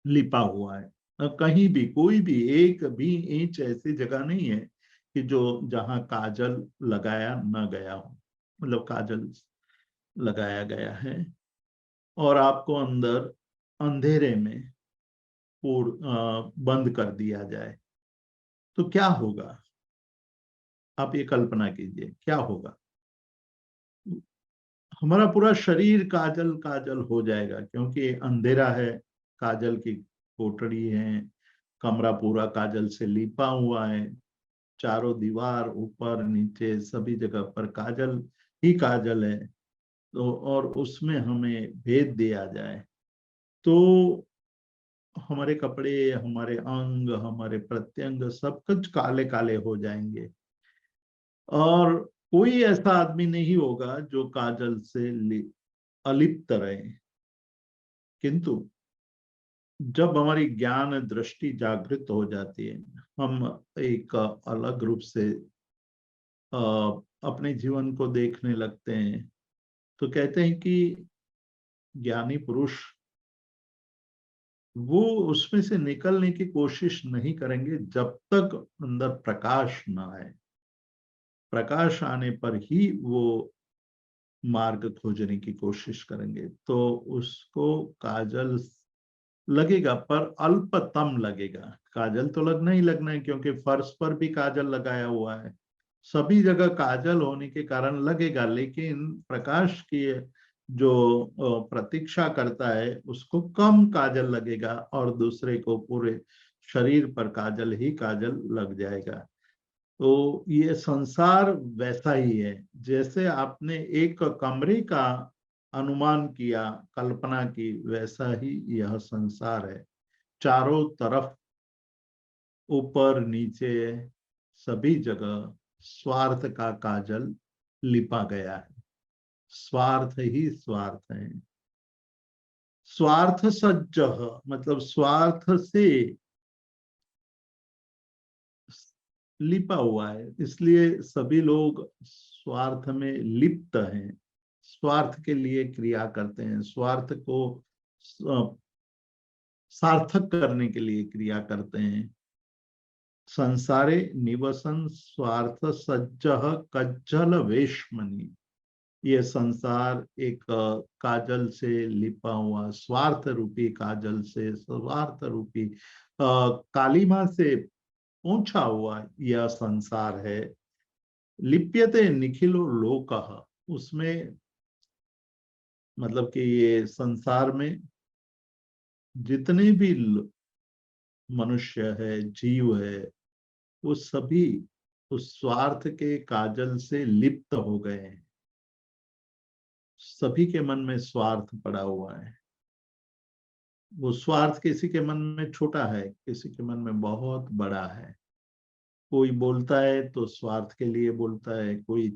लिपा हुआ है। कहीं भी कोई भी एक भी इंच ऐसी जगह नहीं है कि जो जहां काजल लगाया न गया हो, मतलब काजल लगाया गया है। और आपको अंदर अंधेरे में बंद कर दिया जाए तो क्या होगा? आप ये कल्पना कीजिए क्या होगा। हमारा पूरा शरीर काजल काजल हो जाएगा, क्योंकि अंधेरा है, काजल की कोठड़ी है, कमरा पूरा काजल से लिपा हुआ है, चारों दीवार ऊपर नीचे सभी जगह पर काजल ही काजल है। तो और उसमें हमें भेद दिया जाए तो हमारे कपड़े, हमारे अंग, हमारे प्रत्यंग सब कुछ काले काले हो जाएंगे, और कोई ऐसा आदमी नहीं होगा जो काजल से अलिप्त रहे। किंतु जब हमारी ज्ञान दृष्टि जागृत हो जाती है, हम एक अलग रूप से अपने जीवन को देखने लगते हैं, तो कहते हैं कि ज्ञानी पुरुष वो उसमें से निकलने की कोशिश नहीं करेंगे जब तक अंदर प्रकाश न आए। प्रकाश आने पर ही वो मार्ग खोजने की कोशिश करेंगे। तो उसको काजल लगेगा पर अल्पतम लगेगा, काजल तो लगना ही लगना है, क्योंकि फर्श पर भी काजल लगाया हुआ है, सभी जगह काजल होने के कारण लगेगा। लेकिन प्रकाश की जो प्रतीक्षा करता है उसको कम काजल लगेगा, और दूसरे को पूरे शरीर पर काजल ही काजल लग जाएगा। तो ये संसार वैसा ही है, जैसे आपने एक कमरे का अनुमान किया, कल्पना की, वैसा ही यह संसार है। चारों तरफ, ऊपर नीचे, सभी जगह स्वार्थ का काजल लिपा गया है। स्वार्थ ही स्वार्थ है। स्वार्थ सज्ज मतलब स्वार्थ से लिपा हुआ है, इसलिए सभी लोग स्वार्थ में लिप्त हैं, स्वार्थ के लिए क्रिया करते हैं, स्वार्थ को सार्थक करने के लिए क्रिया करते हैं। संसारे निवसन स्वार्थ सज्जह कज्जल वेशमणि। ये संसार एक काजल से लिपा हुआ, स्वार्थ रूपी काजल से, स्वार्थ रूपी कालीमा से पोंछा हुआ यह संसार है। लिप्यते निखिलो लोकः, उसमें मतलब कि ये संसार में जितने भी मनुष्य है, जीव है, वो सभी उस स्वार्थ के काजल से लिप्त हो गए हैं। सभी के मन में स्वार्थ पड़ा हुआ है। वो स्वार्थ किसी के मन में छोटा है, किसी के मन में बहुत बड़ा है। कोई बोलता है तो स्वार्थ के लिए बोलता है, कोई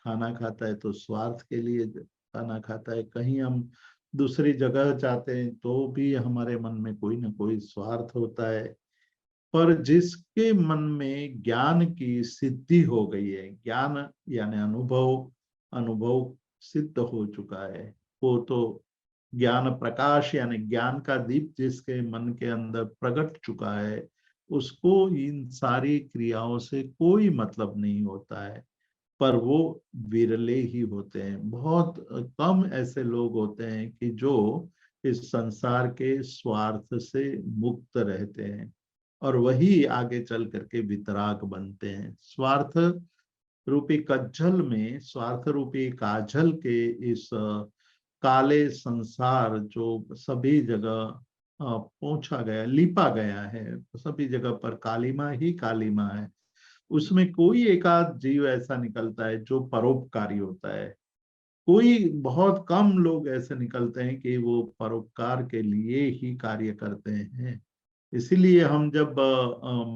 खाना खाता है तो स्वार्थ के लिए खाना खाता है, कहीं हम दूसरी जगह जाते हैं तो भी हमारे मन में कोई ना कोई स्वार्थ होता है। पर जिसके मन में ज्ञान की सिद्धि हो गई है, ज्ञान यानी अनुभव, अनुभव सिद्ध हो चुका है, वो तो ज्ञान प्रकाश यानी ज्ञान का दीप जिसके मन के अंदर प्रकट चुका है, उसको इन सारी क्रियाओं से कोई मतलब नहीं होता है। पर वो विरले ही होते हैं, बहुत कम ऐसे लोग होते हैं कि जो इस संसार के स्वार्थ से मुक्त रहते हैं और वही आगे चल करके वितराग बनते हैं। स्वार्थ रूपी कज्जल में, स्वार्थ रूपी काजल के इस काले संसार जो सभी जगह पहुंचा गया, लिपा गया है, सभी जगह पर कालीमा ही कालीमा है, उसमें कोई एकाध जीव ऐसा निकलता है जो परोपकारी होता है। कोई बहुत कम लोग ऐसे निकलते हैं कि वो परोपकार के लिए ही कार्य करते हैं। इसीलिए हम जब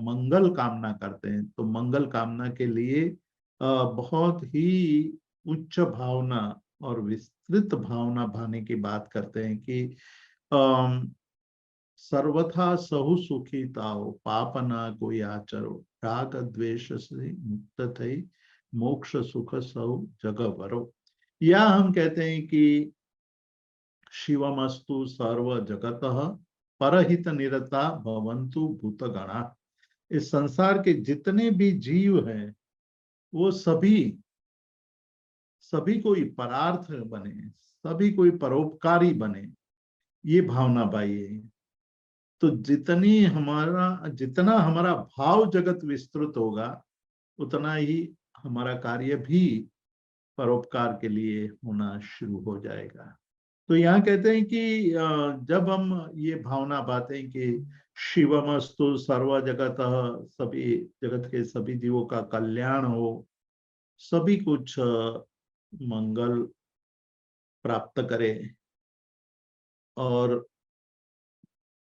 मंगल कामना करते हैं तो मंगल कामना के लिए बहुत ही उच्च भावना और विस्तृत भावना भाने की बात करते हैं कि सर्वथा सहु सुखी ताओ, पाप ना कोई आचरो, राग द्वेष से मुक्त थई, मोक्ष सुख सहु जग वरो। या हम कहते हैं कि शिवमस्तु सर्व जगतः परहित निरता भवन्तु भूतगणा। इस संसार के जितने भी जीव हैं वो सभी सभी कोई परार्थ बने, सभी कोई परोपकारी बने, ये भावना बाई है। तो जितना हमारा भाव जगत विस्तृत होगा, उतना ही हमारा कार्य भी परोपकार के लिए होना शुरू हो जाएगा। तो यहाँ कहते हैं कि जब हम ये भावना पाते हैं कि शिवमस्तु सर्व जगत, सभी जगत के सभी जीवों का कल्याण हो, सभी कुछ मंगल प्राप्त करे, और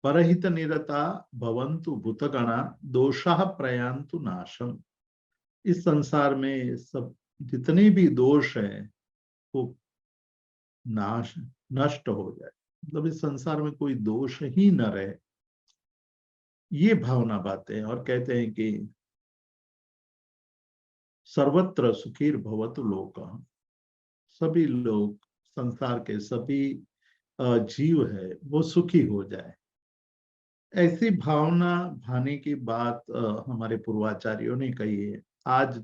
परहित निरता भवन्तु भूतगणा दोषाः प्रयान्तु नाशम। इस संसार में सब जितने भी दोष हैं वो नाश नष्ट हो जाए, मतलब इस संसार में कोई दोष ही न रहे, ये भावना बातें हैं। और कहते हैं कि सर्वत्र सुखीर भवतु लोकः, सभी लोग, संसार के सभी जीव है वो सुखी हो जाए। ऐसी भावना भाने की बात हमारे पूर्वाचार्यों ने कही है। आज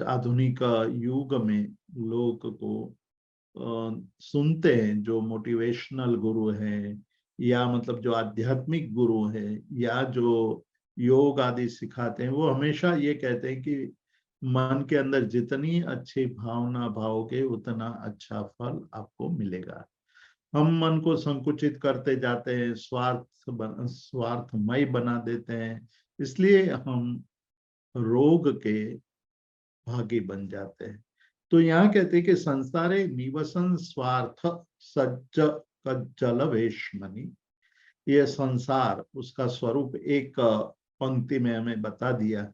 आधुनिक युग में लोग को सुनते हैं, जो मोटिवेशनल गुरु हैं या मतलब जो आध्यात्मिक गुरु हैं या जो योग आदि सिखाते हैं, वो हमेशा ये कहते हैं कि मन के अंदर जितनी अच्छी भावना भाओगे उतना अच्छा फल आपको मिलेगा। हम मन को संकुचित करते जाते हैं, स्वार्थमय बना देते हैं, इसलिए हम रोग के भागी बन जाते हैं। तो यहाँ कहते हैं कि संसारे निवसन स्वार्थ सज्ज कज्जल वेशमणि। ये संसार, उसका स्वरूप एक पंक्ति में हमें बता दिया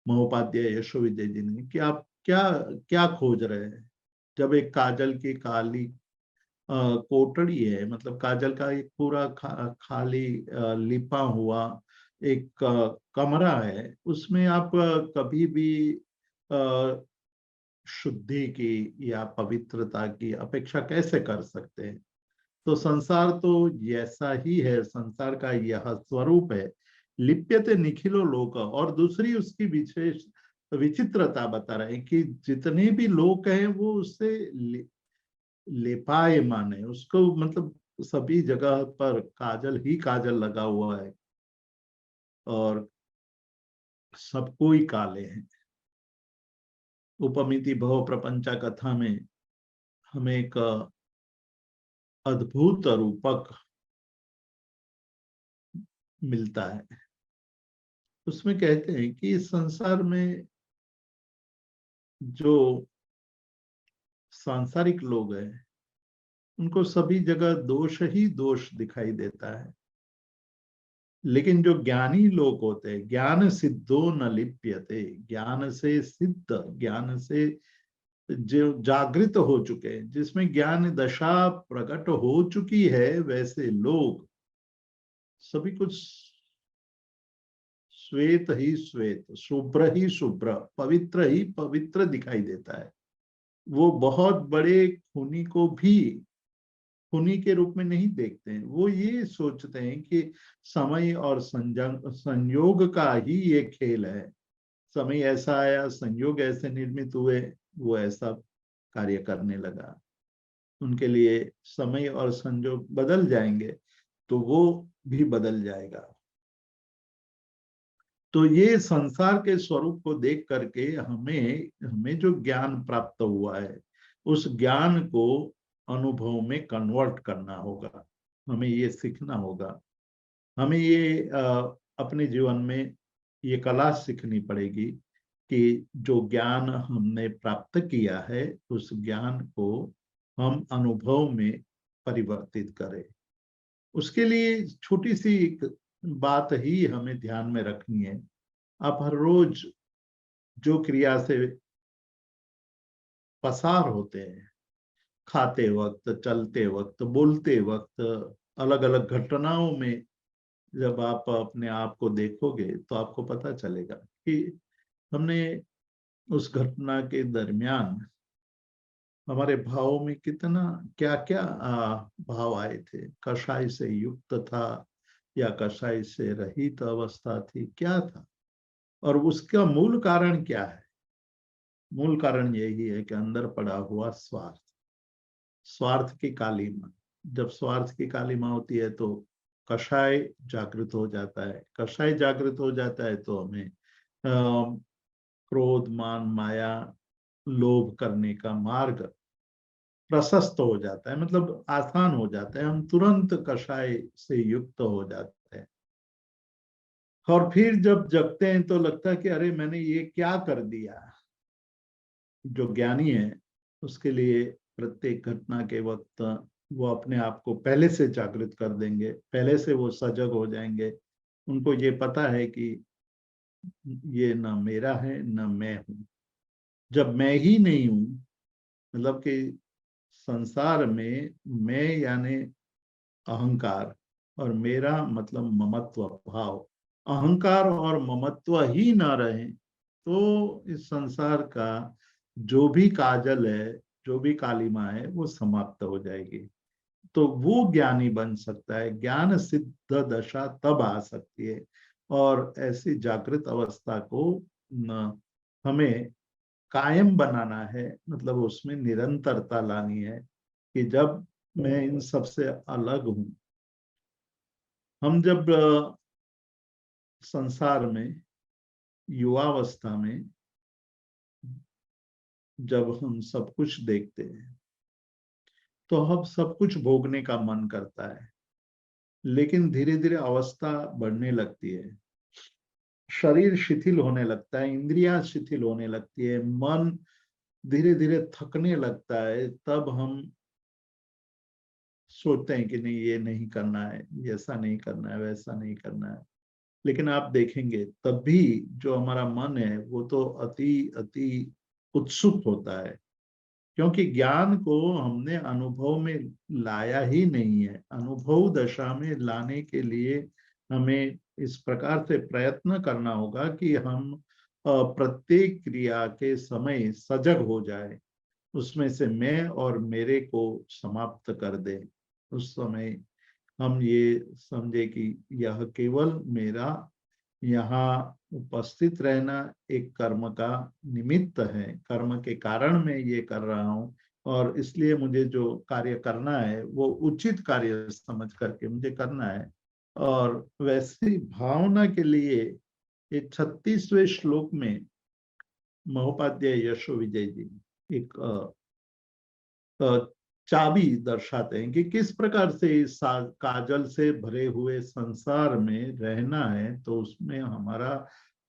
महोपाध्याय यशोविजय जी ने कि आप क्या क्या खोज रहे हैं। जब एक काजल की काली कोटड़ी है, मतलब काजल का एक पूरा खाली लिपा हुआ एक कमरा है, उसमें आप कभी भी शुद्धि की या पवित्रता की अपेक्षा कैसे कर सकते हैं। तो संसार तो ऐसा ही है, संसार का यह स्वरूप है। लिप्यते निखिलो लोक, और दूसरी उसकी विशेष विचित्रता बता रहे हैं कि जितने भी लोक हैं वो उससे लेपायमान है, उसको मतलब सभी जगह पर काजल ही काजल लगा हुआ है और सबको ही काले हैं। उपमिति भव प्रपंचा कथा में हमें एक अद्भुत रूपक मिलता है। उसमें कहते हैं कि इस संसार में जो सांसारिक लोग हैं उनको सभी जगह दोष ही दोष दिखाई देता है, लेकिन जो ज्ञानी लोग होते हैं, ज्ञान सिद्धो न लिप्यते, ज्ञान से सिद्ध, ज्ञान से जो जागृत हो चुके हैं, जिसमें ज्ञान दशा प्रकट हो चुकी है, वैसे लोग सभी कुछ श्वेत ही श्वेत, शुभ्र ही शुभ्र, पवित्र ही पवित्र दिखाई देता है। वो बहुत बड़े खूनी को भी खूनी के रूप में नहीं देखते हैं, वो ये सोचते हैं कि समय और संयोग का ही ये खेल है। समय ऐसा आया, संयोग ऐसे निर्मित हुए, वो ऐसा कार्य करने लगा। उनके लिए समय और संयोग बदल जाएंगे तो वो भी बदल जाएगा। तो ये संसार के स्वरूप को देख करके हमें हमें जो ज्ञान प्राप्त हुआ है, उस ज्ञान को अनुभव में कन्वर्ट करना होगा। हमें ये सीखना होगा। हमें ये अपने जीवन में ये कला सीखनी पड़ेगी कि जो ज्ञान हमने प्राप्त किया है, उस ज्ञान को हम अनुभव में परिवर्तित करें। उसके लिए छोटी सी एक बात ही हमें ध्यान में रखनी है। आप हर रोज जो क्रिया से पसार होते हैं, खाते वक्त, चलते वक्त, बोलते वक्त, अलग अलग घटनाओं में जब आप अपने आप को देखोगे तो आपको पता चलेगा कि हमने उस घटना के दरमियान हमारे भावों में कितना क्या क्या भाव आए थे। कषाय से युक्त था या कषाय से रहित अवस्था थी, क्या था, और उसका मूल कारण क्या है। मूल कारण यही है कि अंदर पड़ा हुआ स्वार्थ, स्वार्थ की कालीमा। जब स्वार्थ की कालीमा होती है तो कषाय जागृत हो जाता है। कषाय जागृत हो जाता है तो हमें क्रोध, मान, माया, लोभ करने का मार्ग प्रशस्त हो जाता है, मतलब आसान हो जाता है। हम तुरंत कषाय से युक्त हो जाते हैं और फिर जब जगते हैं तो लगता है कि अरे मैंने ये क्या कर दिया। जो ज्ञानी है उसके लिए प्रत्येक घटना के वक्त वो अपने आप को पहले से जागृत कर देंगे, पहले से वो सजग हो जाएंगे। उनको ये पता है कि ये न मेरा है न मैं हूं। जब मैं ही नहीं हूं, मतलब कि संसार में मैं यानी अहंकार और मेरा मतलब ममत्व भाव, अहंकार और ममत्व ही ना रहे तो इस संसार का जो भी काजल है, जो भी कालिमा है, वो समाप्त हो जाएगी। तो वो ज्ञानी बन सकता है। ज्ञान सिद्ध दशा तब आ सकती है और ऐसी जागृत अवस्था को हमें कायम बनाना है, मतलब उसमें निरंतरता लानी है कि जब मैं इन सब से अलग हूं। हम जब संसार में युवावस्था में जब हम सब कुछ देखते हैं तो हम सब कुछ भोगने का मन करता है, लेकिन धीरे धीरे अवस्था बढ़ने लगती है, शरीर शिथिल होने लगता है, इंद्रियां शिथिल होने लगती है, मन धीरे धीरे थकने लगता है। तब हम सोचते हैं कि नहीं ये नहीं करना है, ऐसा नहीं करना है, वैसा नहीं करना है। लेकिन आप देखेंगे तब भी जो हमारा मन है वो तो अति अति उत्सुक होता है, क्योंकि ज्ञान को हमने अनुभव में लाया ही नहीं है। अनुभव दशा में लाने के लिए हमें इस प्रकार से प्रयत्न करना होगा कि हम प्रत्येक क्रिया के समय सजग हो जाए, उसमें से मैं और मेरे को समाप्त कर दे। उस समय हम ये समझे कि यह केवल मेरा यहाँ उपस्थित रहना एक कर्म का निमित्त है, कर्म के कारण मैं ये कर रहा हूँ, और इसलिए मुझे जो कार्य करना है वो उचित कार्य समझ करके मुझे करना है। और वैसी भावना के लिए ये 36वें श्लोक में महोपाध्याय यशो विजय जी एक चाबी दर्शाते हैं कि किस प्रकार से इस काजल से भरे हुए संसार में रहना है, तो उसमें हमारा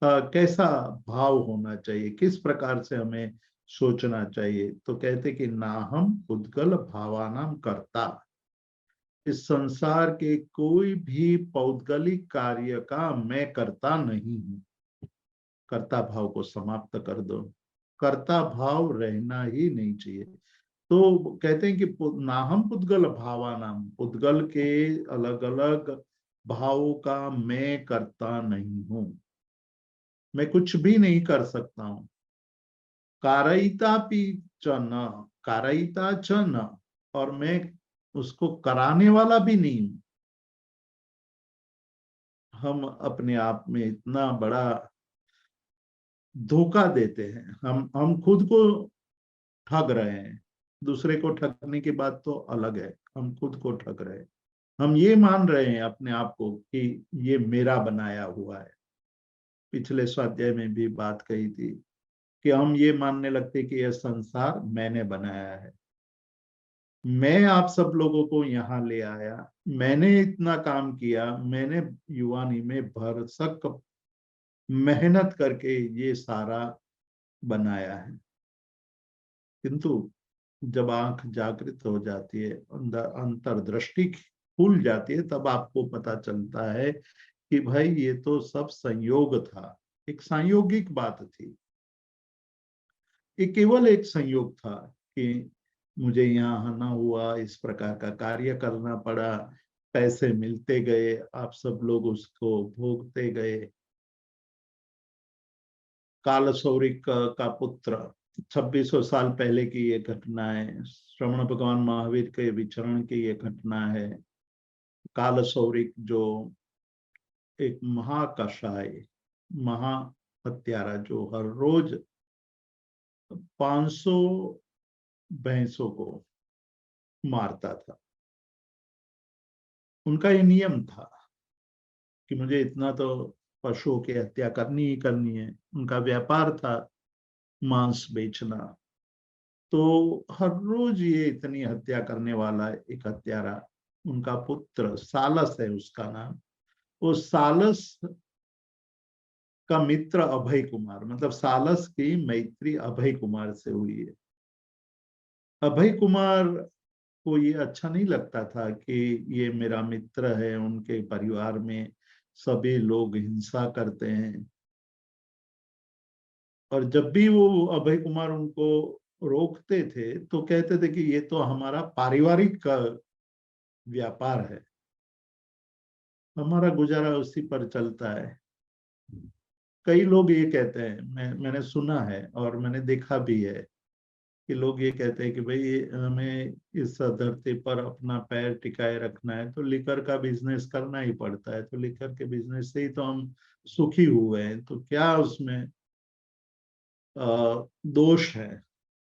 कैसा भाव होना चाहिए, किस प्रकार से हमें सोचना चाहिए। तो कहते कि नाहम उद्गल भावानाम कर्ता, इस संसार के कोई भी पौद्गलिक कार्य का मैं करता नहीं हूं। कर्ता भाव को समाप्त कर दो, कर्ता भाव रहना ही नहीं चाहिए। तो कहते हैं कि नाहम पुद्गल भावानाम, पुद्गल के अलग अलग भावों का मैं करता नहीं हूं, मैं कुछ भी नहीं कर सकता हूं। कारयिता पी च न, कारयिता च न, और मैं उसको कराने वाला भी नहीं हूं। हम अपने आप में इतना बड़ा धोखा देते हैं, हम खुद को ठग रहे हैं। दूसरे को ठगने की बात तो अलग है, हम खुद को ठग रहे हैं। हम ये मान रहे हैं अपने आप को कि ये मेरा बनाया हुआ है। पिछले स्वाध्याय में भी बात कही थी कि हम ये मानने लगते कि यह संसार मैंने बनाया है, मैं आप सब लोगों को यहाँ ले आया, मैंने इतना काम किया, मैंने युवानी में भरसक मेहनत करके ये सारा बनाया है। किंतु जब आंख जागृत हो जाती है, अंदर अंतर्दृष्टि खुल जाती है, तब आपको पता चलता है कि भाई ये तो सब संयोग था, एक सांयोगिक बात थी। ये केवल एक संयोग था कि मुझे यहाँ आना हुआ, इस प्रकार का कार्य करना पड़ा, पैसे मिलते गए, आप सब लोग उसको भोगते गए। काल सौरिक का पुत्र, 2600 साल पहले की ये घटना है। श्रवण भगवान महावीर के विचरण की ये घटना है। काल सौरिक जो एक महाकषाय, महा हत्यारा, जो हर रोज 500 भैंसों को मारता था। उनका ये नियम था कि मुझे इतना तो पशुओं की हत्या करनी ही करनी है। उनका व्यापार था मांस बेचना। तो हर रोज ये इतनी हत्या करने वाला एक हत्यारा, उनका पुत्र सालस है उसका नाम, वो सालस का मित्र अभय कुमार, मतलब सालस की मैत्री अभय कुमार से हुई है। अभय कुमार को ये अच्छा नहीं लगता था कि ये मेरा मित्र है, उनके परिवार में सभी लोग हिंसा करते हैं। और जब भी वो अभय कुमार उनको रोकते थे तो कहते थे कि ये तो हमारा पारिवारिक का व्यापार है, हमारा गुजारा उसी पर चलता है। कई लोग ये कहते हैं, मैंने सुना है और मैंने देखा भी है कि लोग ये कहते हैं कि भाई हमें इस धरती पर अपना पैर टिकाए रखना है तो लिकर का बिजनेस करना ही पड़ता है, तो लिकर के बिजनेस से ही तो हम सुखी हुए हैं, तो क्या उसमें दोष है।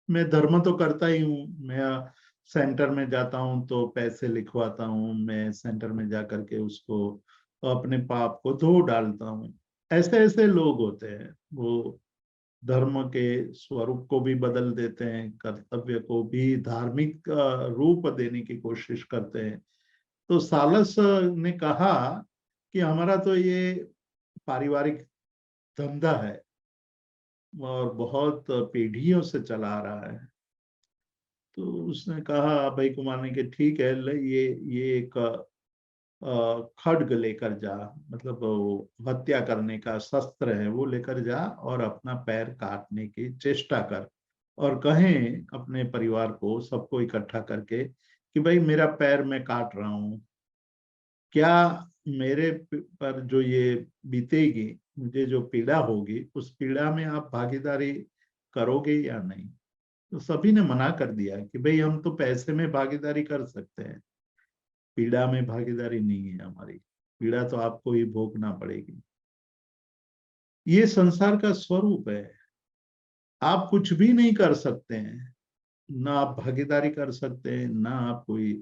मैं धर्म तो करता ही हूँ, मैं सेंटर में जाता हूँ तो पैसे लिखवाता हूँ, मैं सेंटर में जा करके उसको अपने पाप को धो डालता हूँ। ऐसे ऐसे लोग होते हैं, वो धर्म के स्वरूप को भी बदल देते हैं, कर्तव्य को भी धार्मिक रूप देने की कोशिश करते हैं। तो सालस ने कहा कि हमारा तो ये पारिवारिक धंधा है और बहुत पीढ़ियों से चला रहा है। तो उसने कहा अभय कुमार ने कि ठीक है, ये एक खड्ग लेकर जा, मतलब वो हत्या करने का शस्त्र है, वो लेकर जा और अपना पैर काटने की चेष्टा कर, और कहें अपने परिवार को, सबको इकट्ठा करके कि भाई मेरा पैर मैं काट रहा हूँ, क्या मेरे पर जो ये बीतेगी, मुझे जो पीड़ा होगी, उस पीड़ा में आप भागीदारी करोगे या नहीं। तो सभी ने मना कर दिया कि भाई हम तो पैसे में भागीदारी कर सकते हैं, पीड़ा में भागीदारी नहीं है हमारी, पीड़ा तो आपको ही भोगना पड़ेगी। ये संसार का स्वरूप है। आप कुछ भी नहीं कर सकते हैं, ना आप भागीदारी कर सकते हैं, ना आप कोई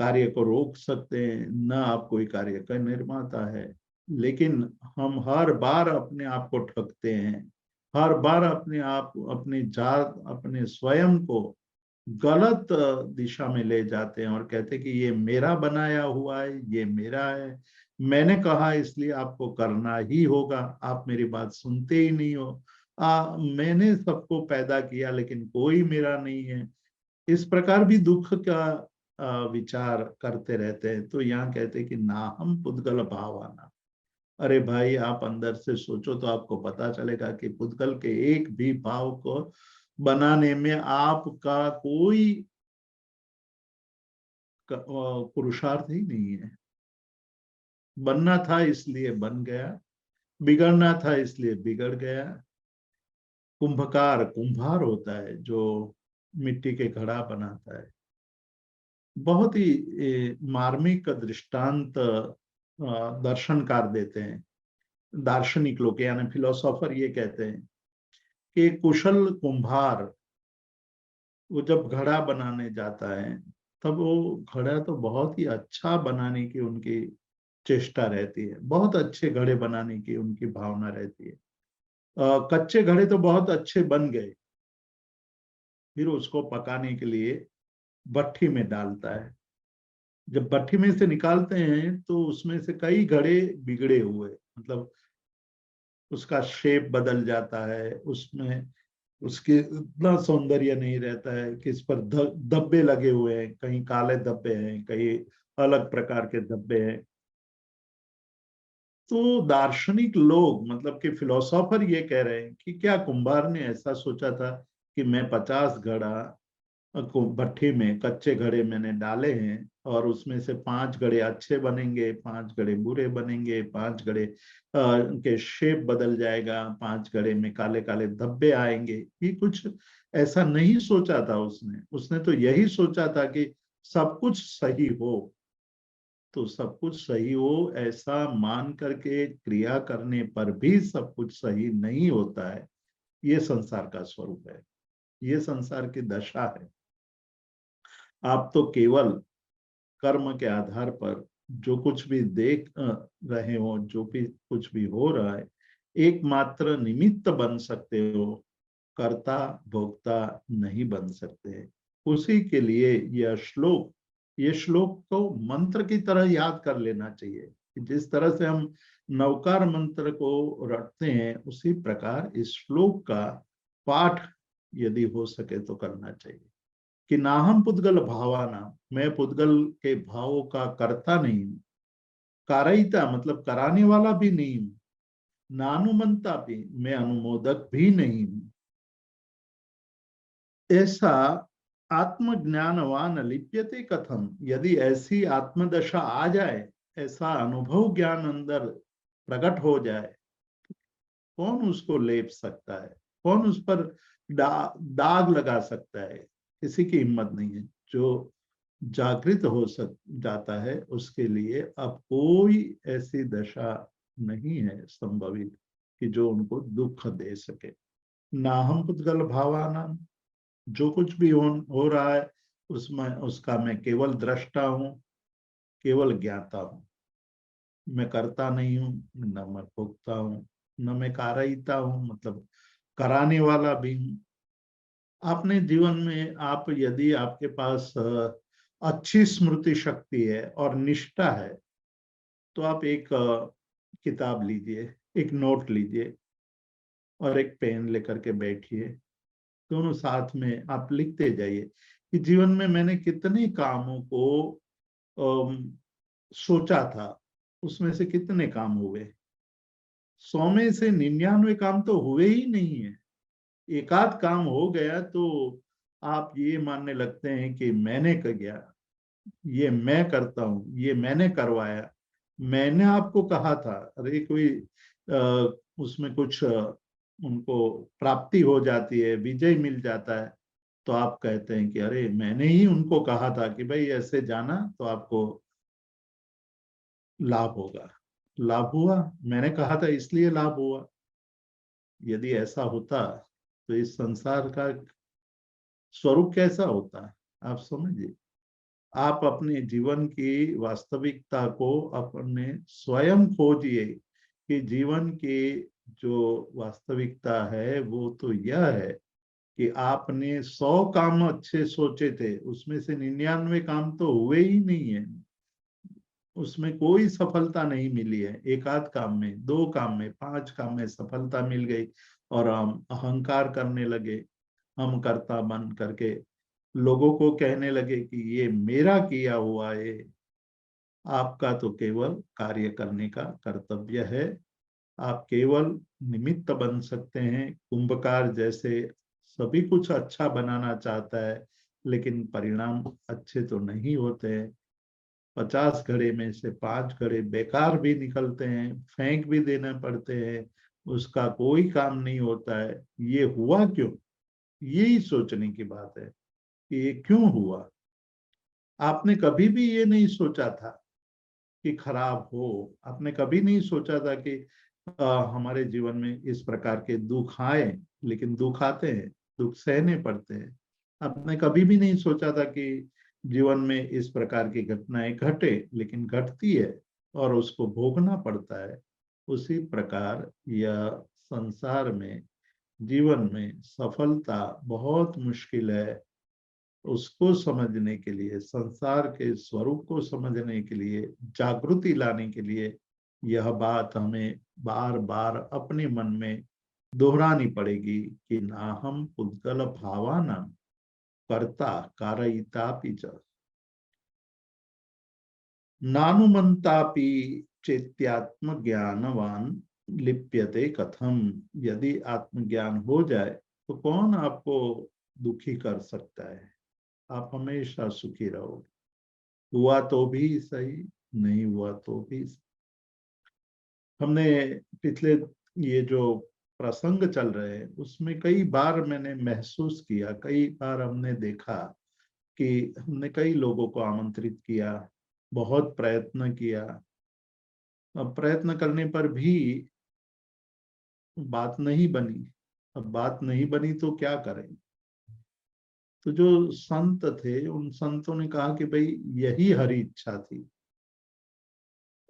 कार्य को रोक सकते हैं, ना आप कोई कार्य का निर्माता है। लेकिन हम हर बार अपने आप को ठगते हैं, हर बार अपने आप, अपनी जात, अपने स्वयं को गलत दिशा में ले जाते हैं और कहते हैं कि ये मेरा बनाया हुआ है, ये मेरा है, मैंने कहा इसलिए आपको करना ही होगा, आप मेरी बात सुनते ही नहीं हो। मैंने सबको पैदा किया लेकिन कोई मेरा नहीं है। इस प्रकार भी दुख का विचार करते रहते हैं। तो यहाँ कहते हैं कि ना हम पुद्गल भावाना। अरे भाई, आप अंदर से सोचो तो आपको पता चलेगा कि पुद्गल के एक भी भाव को बनाने में आपका कोई पुरुषार्थ ही नहीं है। बनना था इसलिए बन गया, बिगड़ना था इसलिए बिगड़ गया। कुंभकार कुंभार होता है जो मिट्टी के घड़ा बनाता है। बहुत ही मार्मिक दृष्टांत दर्शनकार देते हैं, दार्शनिक लोग यानी फिलोसोफर ये कहते हैं कि कुशल कुंभार वो जब घड़ा बनाने जाता है, तब वो घड़ा तो बहुत ही अच्छा बनाने की उनकी चेष्टा रहती है, बहुत अच्छे घड़े बनाने की उनकी भावना रहती है। कच्चे घड़े तो बहुत अच्छे बन गए, फिर उसको पकाने के लिए भट्ठी में डालता है। जब भट्ठी में से निकालते हैं तो उसमें से कई घड़े बिगड़े हुए, मतलब उसका शेप बदल जाता है, उसमें उसके इतना सौंदर्य नहीं रहता है कि इस पर धब्बे लगे हुए हैं, कहीं काले धब्बे हैं, कहीं अलग प्रकार के धब्बे हैं। तो दार्शनिक लोग, मतलब कि फिलोसोफर ये कह रहे हैं कि क्या कुंभार ने ऐसा सोचा था कि मैं 50 घड़ा को भट्ठी में कच्चे घड़े मैंने डाले हैं और उसमें से 5 घड़े अच्छे बनेंगे, 5 घड़े बुरे बनेंगे, 5 घड़े के शेप बदल जाएगा, 5 घड़े में काले काले धब्बे आएंगे। ये कुछ ऐसा नहीं सोचा था उसने। उसने तो यही सोचा था कि सब कुछ सही हो। तो सब कुछ सही हो ऐसा मान करके क्रिया करने पर भी सब कुछ सही नहीं होता है। ये संसार का स्वरूप है, ये संसार की दशा है। आप तो केवल कर्म के आधार पर जो कुछ भी देख रहे हो, जो भी कुछ भी हो रहा है, एकमात्र निमित्त बन सकते हो, कर्ता भोक्ता नहीं बन सकते। उसी के लिए ये श्लोक को मंत्र की तरह याद कर लेना चाहिए कि जिस तरह से हम नवकार मंत्र को रटते हैं, उसी प्रकार इस श्लोक का पाठ यदि हो सके तो करना चाहिए कि नाहम पुद्गल भावाना, मैं पुद्गल के भावों का करता नहीं हूं, कारयिता मतलब कराने वाला भी नहीं हूं, नानुमंता भी, मैं अनुमोदक भी नहीं हूं। ऐसा आत्मज्ञानवान लिप्यते कथम, यदि ऐसी आत्मदशा आ जाए, ऐसा अनुभव ज्ञान अंदर प्रकट हो जाए, कौन उसको लेप सकता है, कौन उस पर दाग लगा सकता है। किसी की हिम्मत नहीं है। जो जागृत हो सक जाता है उसके लिए अब कोई ऐसी दशा नहीं है संभवित कि जो उनको दुख दे सके। ना हम पुद्गल भावाना, जो कुछ भी हो रहा है उसमें उसका मैं केवल दृष्टा हूं, केवल ज्ञाता हूं। मैं करता नहीं हूं, न मैं भोगता हूं, न मैं कारयिता हूं मतलब कराने वाला भी हूं। आपने जीवन में आप यदि आपके पास अच्छी स्मृति शक्ति है और निष्ठा है, तो आप एक किताब लीजिए, एक नोट लीजिए और एक पेन लेकर के बैठिए। दोनों साथ में आप लिखते जाइए कि जीवन में मैंने कितने कामों को सोचा था, उसमें से कितने काम हुए। 100 में से 99 काम तो हुए ही नहीं है। एक आध काम हो गया तो आप ये मानने लगते हैं कि मैंने कर गया, ये मैं करता हूं, ये मैंने करवाया। मैंने आपको कहा था, अरे कोई उसमें कुछ उनको प्राप्ति हो जाती है, विजय मिल जाता है, तो आप कहते हैं कि अरे मैंने ही उनको कहा था कि भाई ऐसे जाना तो आपको लाभ होगा। लाभ हुआ, मैंने कहा था इसलिए लाभ हुआ। यदि ऐसा होता तो इस संसार का स्वरूप कैसा होता, आप समझिए। आप अपने जीवन की वास्तविकता को अपने स्वयं खोजिए कि जीवन की जो वास्तविकता है वो तो यह है कि आपने 100 काम अच्छे सोचे थे, उसमें से 99 काम तो हुए ही नहीं है, उसमें कोई सफलता नहीं मिली है। एक आध काम में, 2 काम में, 5 काम में सफलता मिल गई और हम अहंकार करने लगे, हम कर्ता बन करके लोगों को कहने लगे कि ये मेरा किया हुआ है। आपका तो केवल कार्य करने का कर्तव्य है, आप केवल निमित्त बन सकते हैं। कुंभकार जैसे सभी कुछ अच्छा बनाना चाहता है, लेकिन परिणाम अच्छे तो नहीं होते हैं। 50 घड़े में से 5 घड़े बेकार भी निकलते हैं, फेंक भी देने पड़ते हैं, उसका कोई काम नहीं होता है। ये हुआ क्यों, यही सोचने की बात है कि ये क्यों हुआ। आपने कभी भी ये नहीं सोचा था कि खराब हो, आपने कभी नहीं सोचा था कि हमारे जीवन में इस प्रकार के दुख आए, लेकिन दुख आते हैं, दुख सहने पड़ते हैं। आपने कभी भी नहीं सोचा था कि जीवन में इस प्रकार की घटनाएं घटे, लेकिन घटती है और उसको भोगना पड़ता है। उसी प्रकार यह संसार में, जीवन में सफलता बहुत मुश्किल है। उसको समझने के लिए, संसार के स्वरूप को समझने के लिए, जागृति लाने के लिए यह बात हमें बार बार अपने मन में दोहरानी पड़ेगी कि ना हम पुद्गल भावाना कर्ता कारयितापि च नानुमंतापि चेत्यात्म ज्ञानवान लिप्यते कथम। यदि आत्मज्ञान हो जाए तो कौन आपको दुखी कर सकता है, आप हमेशा सुखी रहोगे। हुआ तो भी सही, नहीं हुआ तो भी सही। हमने पिछले ये जो प्रसंग चल रहे हैं उसमें कई बार मैंने महसूस किया, कई बार हमने देखा कि हमने कई लोगों को आमंत्रित किया, बहुत प्रयत्न किया। अब प्रयत्न करने पर भी बात नहीं बनी। अब बात नहीं बनी तो क्या करें। तो जो संत थे, उन संतों ने कहा कि भाई यही हरी इच्छा थी,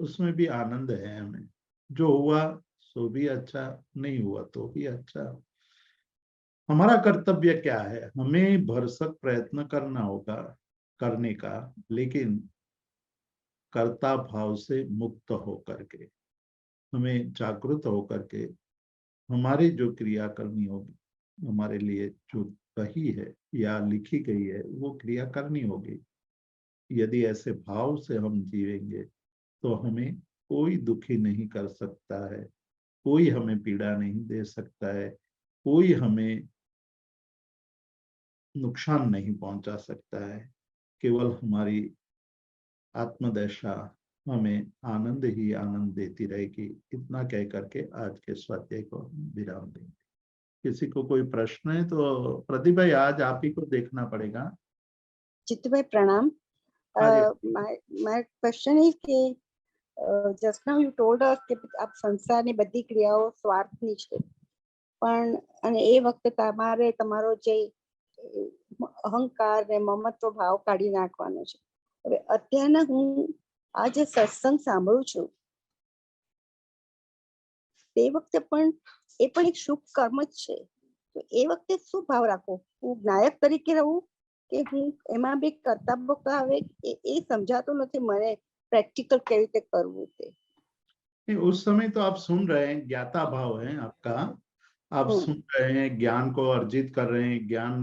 उसमें भी आनंद है हमें। जो हुआ सो भी अच्छा, नहीं हुआ तो भी अच्छा। हमारा कर्तव्य क्या है, हमें भरसक प्रयत्न करना होगा करने का, लेकिन कर्ता भाव से मुक्त होकर के, हमें जागृत होकर के हमारी जो क्रिया करनी होगी, हमारे लिए जो कही है या लिखी गई है वो क्रिया करनी होगी। यदि ऐसे भाव से हम जीवेंगे तो हमें कोई दुखी नहीं कर सकता है, कोई हमें पीड़ा नहीं दे सकता है, कोई हमें नुकसान नहीं पहुंचा सकता है। केवल हमारी आत्मदशा हमें आनंद ही आनंद देती रहेगी। इतना कह करके आज के स्वाध्याय को हम विराम देंगे। किसी को कोई प्रश्न है तो प्रदीप भाई आज आप ही को देखना पड़ेगा। चित्तू भाई प्रणाम। हाँ जी। My question is કે just now you told us કે આપ સંસારની બધી ક્રિયાઓ સ્વાર્થની છે, પણ અને એ વખતે તમારે તમારો જે અહંકાર ને મમત્વ ભાવ કાઢી નાખવાનો છે. હવે અત્યારના હું આ જે સત્સંગ સાંભળું છું તે વખતે પણ એ પણ એક શુભ કર્મ જ છે. તો એ વખતે શું ભાવ રાખવો, હું નાયક તરીકે રહું કે હું એમાં બી કરતા બકતા આવે એ સમજાતું નથી મને પ્રેક્ટિકલ કેવી રીતે કરવું તે. उस समय तो आप सुन रहे हैं, ज्ञाता भाव है आपका। आप सुन रहे हैं, ज्ञान को अर्जित कर रहे हैं, ज्ञान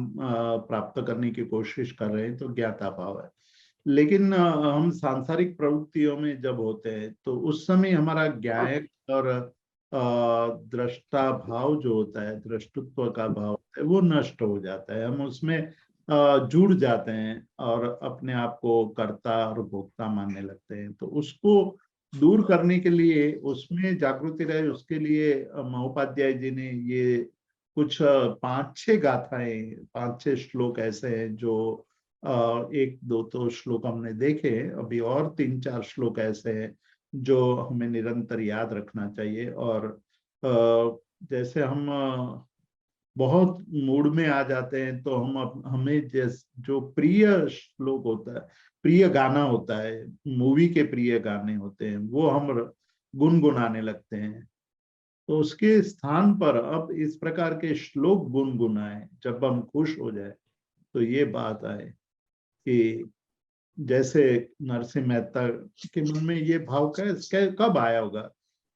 प्राप्त करने की कोशिश कर रहे हैं, तो ज्ञाता भाव है। लेकिन हम सांसारिक प्रवृत्तियों में जब होते हैं तो उस समय हमारा ज्ञायक और दृष्टा भाव जो होता है, दृष्टुत्व का भाव होता है, वो नष्ट हो जाता है। हम उसमें जुड़ जाते हैं और अपने आप को कर्ता और भोक्ता मानने लगते हैं। तो उसको दूर करने के लिए, उसमें जागृति रहे, उसके लिए महोपाध्याय जी ने ये कुछ 5-6 गाथाएं, 5-6 श्लोक ऐसे हैं जो एक दो तो श्लोक हमने देखे, अभी और 3-4 श्लोक ऐसे हैं जो हमें निरंतर याद रखना चाहिए। और जैसे हम बहुत मूड में आ जाते हैं तो हमें जो प्रिय श्लोक होता है, प्रिय गाना होता है, मूवी के प्रिय गाने होते हैं, वो हम गुनगुनाने लगते हैं। तो उसके स्थान पर अब इस प्रकार के श्लोक गुनगुनाए जब हम खुश हो जाए, तो ये बात आए कि जैसे नरसिंह मेहता के मन में ये भाव कब आया होगा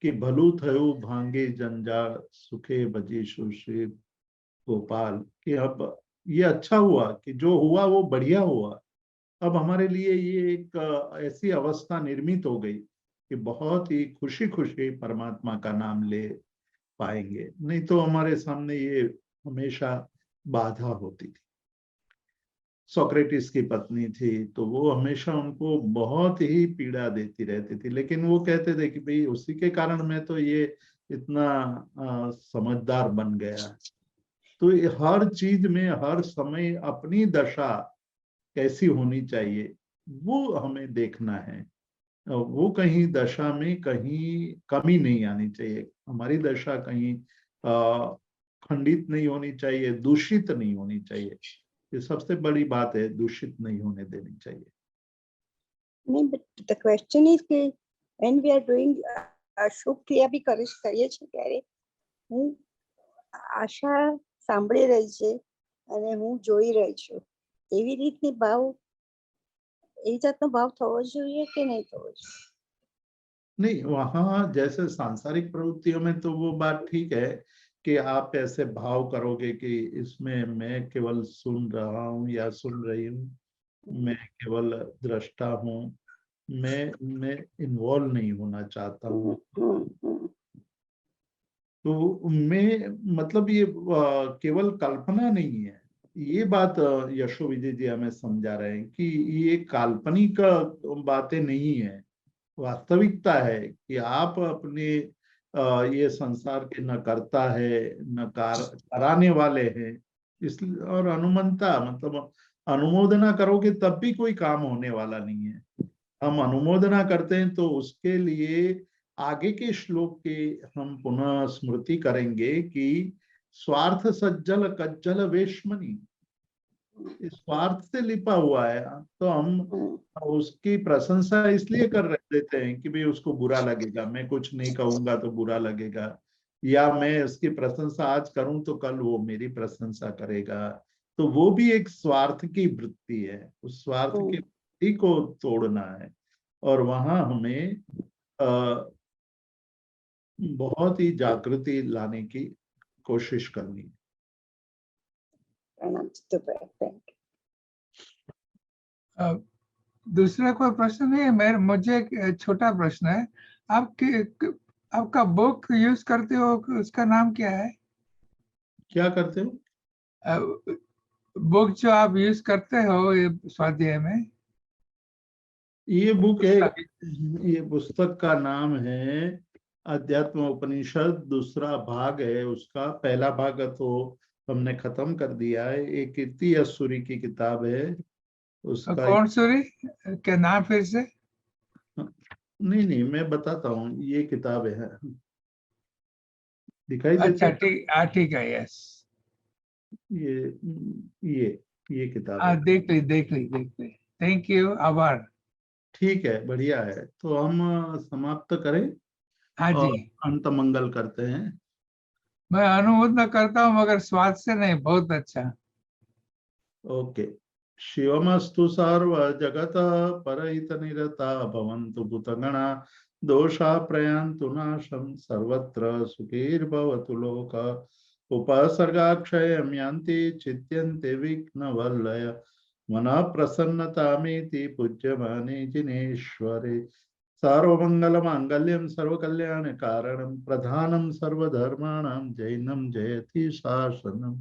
कि भलू थयु भांगे जंजाल सुखे भजी सुश्री गोपाल, कि अब ये अच्छा हुआ कि जो हुआ वो बढ़िया हुआ। अब हमारे लिए ये एक ऐसी अवस्था निर्मित हो गई कि बहुत ही खुशी खुशी परमात्मा का नाम ले पाएंगे, नहीं तो हमारे सामने ये हमेशा बाधा होती थी। सोक्रेटिस की पत्नी थी तो वो हमेशा उनको बहुत ही पीड़ा देती रहती थी, लेकिन वो कहते थे कि भाई उसी के कारण मैं तो ये इतना समझदार बन गया। तो हर चीज में हर समय अपनी दशा कैसी होनी चाहिए वो हमें देखना है। वो कहीं दशा में कहीं कमी नहीं आनी चाहिए, हमारी दशा कहीं खंडित नहीं होनी चाहिए, दूषित नहीं होनी चाहिए। ये सबसे बड़ी बात है, दूषित नहीं होने देनी चाहिए। नहीं, but the question is कि when we are doing શુભ ક્રિયા બી કરીએ છીએ ત્યારે હું આશા સાંભળી રહી છે અને હું જોઈ રહી છું, એવી રીતની ભાવ, એવી જાતનો ભાવ થવો જોઈએ કે નહીં થવો જોઈએ? नहीं, वहां जैसे सांसारिक प्रवृत्तियों में तो वो बात ठीक है कि आप ऐसे भाव करोगे कि इसमें मैं केवल सुन रहा हूँ या सुन रही हूँ, मैं केवल दृष्टा हूँ, मैं इन्वॉल्व नहीं होना चाहता हूँ। तो मैं मतलब ये केवल कल्पना नहीं है, ये बात यशो विजय जी हमें समझा रहे हैं कि ये काल्पनिक बातें नहीं है, वास्तविकता है कि आप अपने ये संसार के न करता है न कराने वाले हैं, इसलिए और अनुमंता मतलब अनुमोदना करोगे तब भी कोई काम होने वाला नहीं है। हम अनुमोदना करते हैं तो उसके लिए आगे के श्लोक के हम पुनः स्मृति करेंगे कि स्वार्थ सज्जल कज्जल वेश्मनि, स्वार्थ से लिपा हुआ है, तो हम उसकी प्रशंसा इसलिए कर देते हैं कि भाई उसको बुरा लगेगा, मैं कुछ नहीं कहूंगा तो बुरा लगेगा, या मैं उसकी प्रशंसा आज करूं तो कल वो मेरी प्रशंसा करेगा। तो वो भी एक स्वार्थ की वृत्ति है, उस स्वार्थ की वृत्ति को तोड़ना है और वहां हमें बहुत ही जागृति लाने की कोशिश करनी है। प्रणाम चित्तूभाई, थैंक यू। दूसरा कोई प्रश्न नहीं है? मुझे एक छोटा प्रश्न है। आपका बुक यूज करते हो, उसका नाम क्या है? क्या करते हो? बुक जो आप यूज करते हो ये स्वाध्याय में, ये बुक है, ये पुस्तक का नाम है अध्यात्म उपनिषद, दूसरा भाग है उसका। पहला भाग तो हमने खत्म कर दिया है, एक कीर्ति यसूरी की किताब है उसका। कौन सूरी क्या नाम फिर से? नहीं मैं बताता हूँ, ये किताब है, दिखाई अच्छा देती? ठीक है, यस। ये किताब है। देख ली। थैंक यू, आभार। ठीक है, बढ़िया है, तो हम समाप्त करें हाँ और जी, अंत मंगल करते हैं। मैं अनुमोदन करता हूँ मगर स्वाद से नहीं। बहुत अच्छा। ओके। शिवमस्तु सर्व जगत परहित निरता भवन्तु भूतगणा दोषा प्रयान्तु नाशं सर्वत्र सुखीर्भवतु लोक उपसर्गाक्षयं यान्ति चित्यन्ते विघ्नवल्लय मनः प्रसन्नतामेति पूज्यमाने जिनेश्वरे सर्वमङ्गलमाङ्गल्यं सर्वकल्याणकारणं प्रधानं सर्वधर्माणां जैनं जयति शासनम्।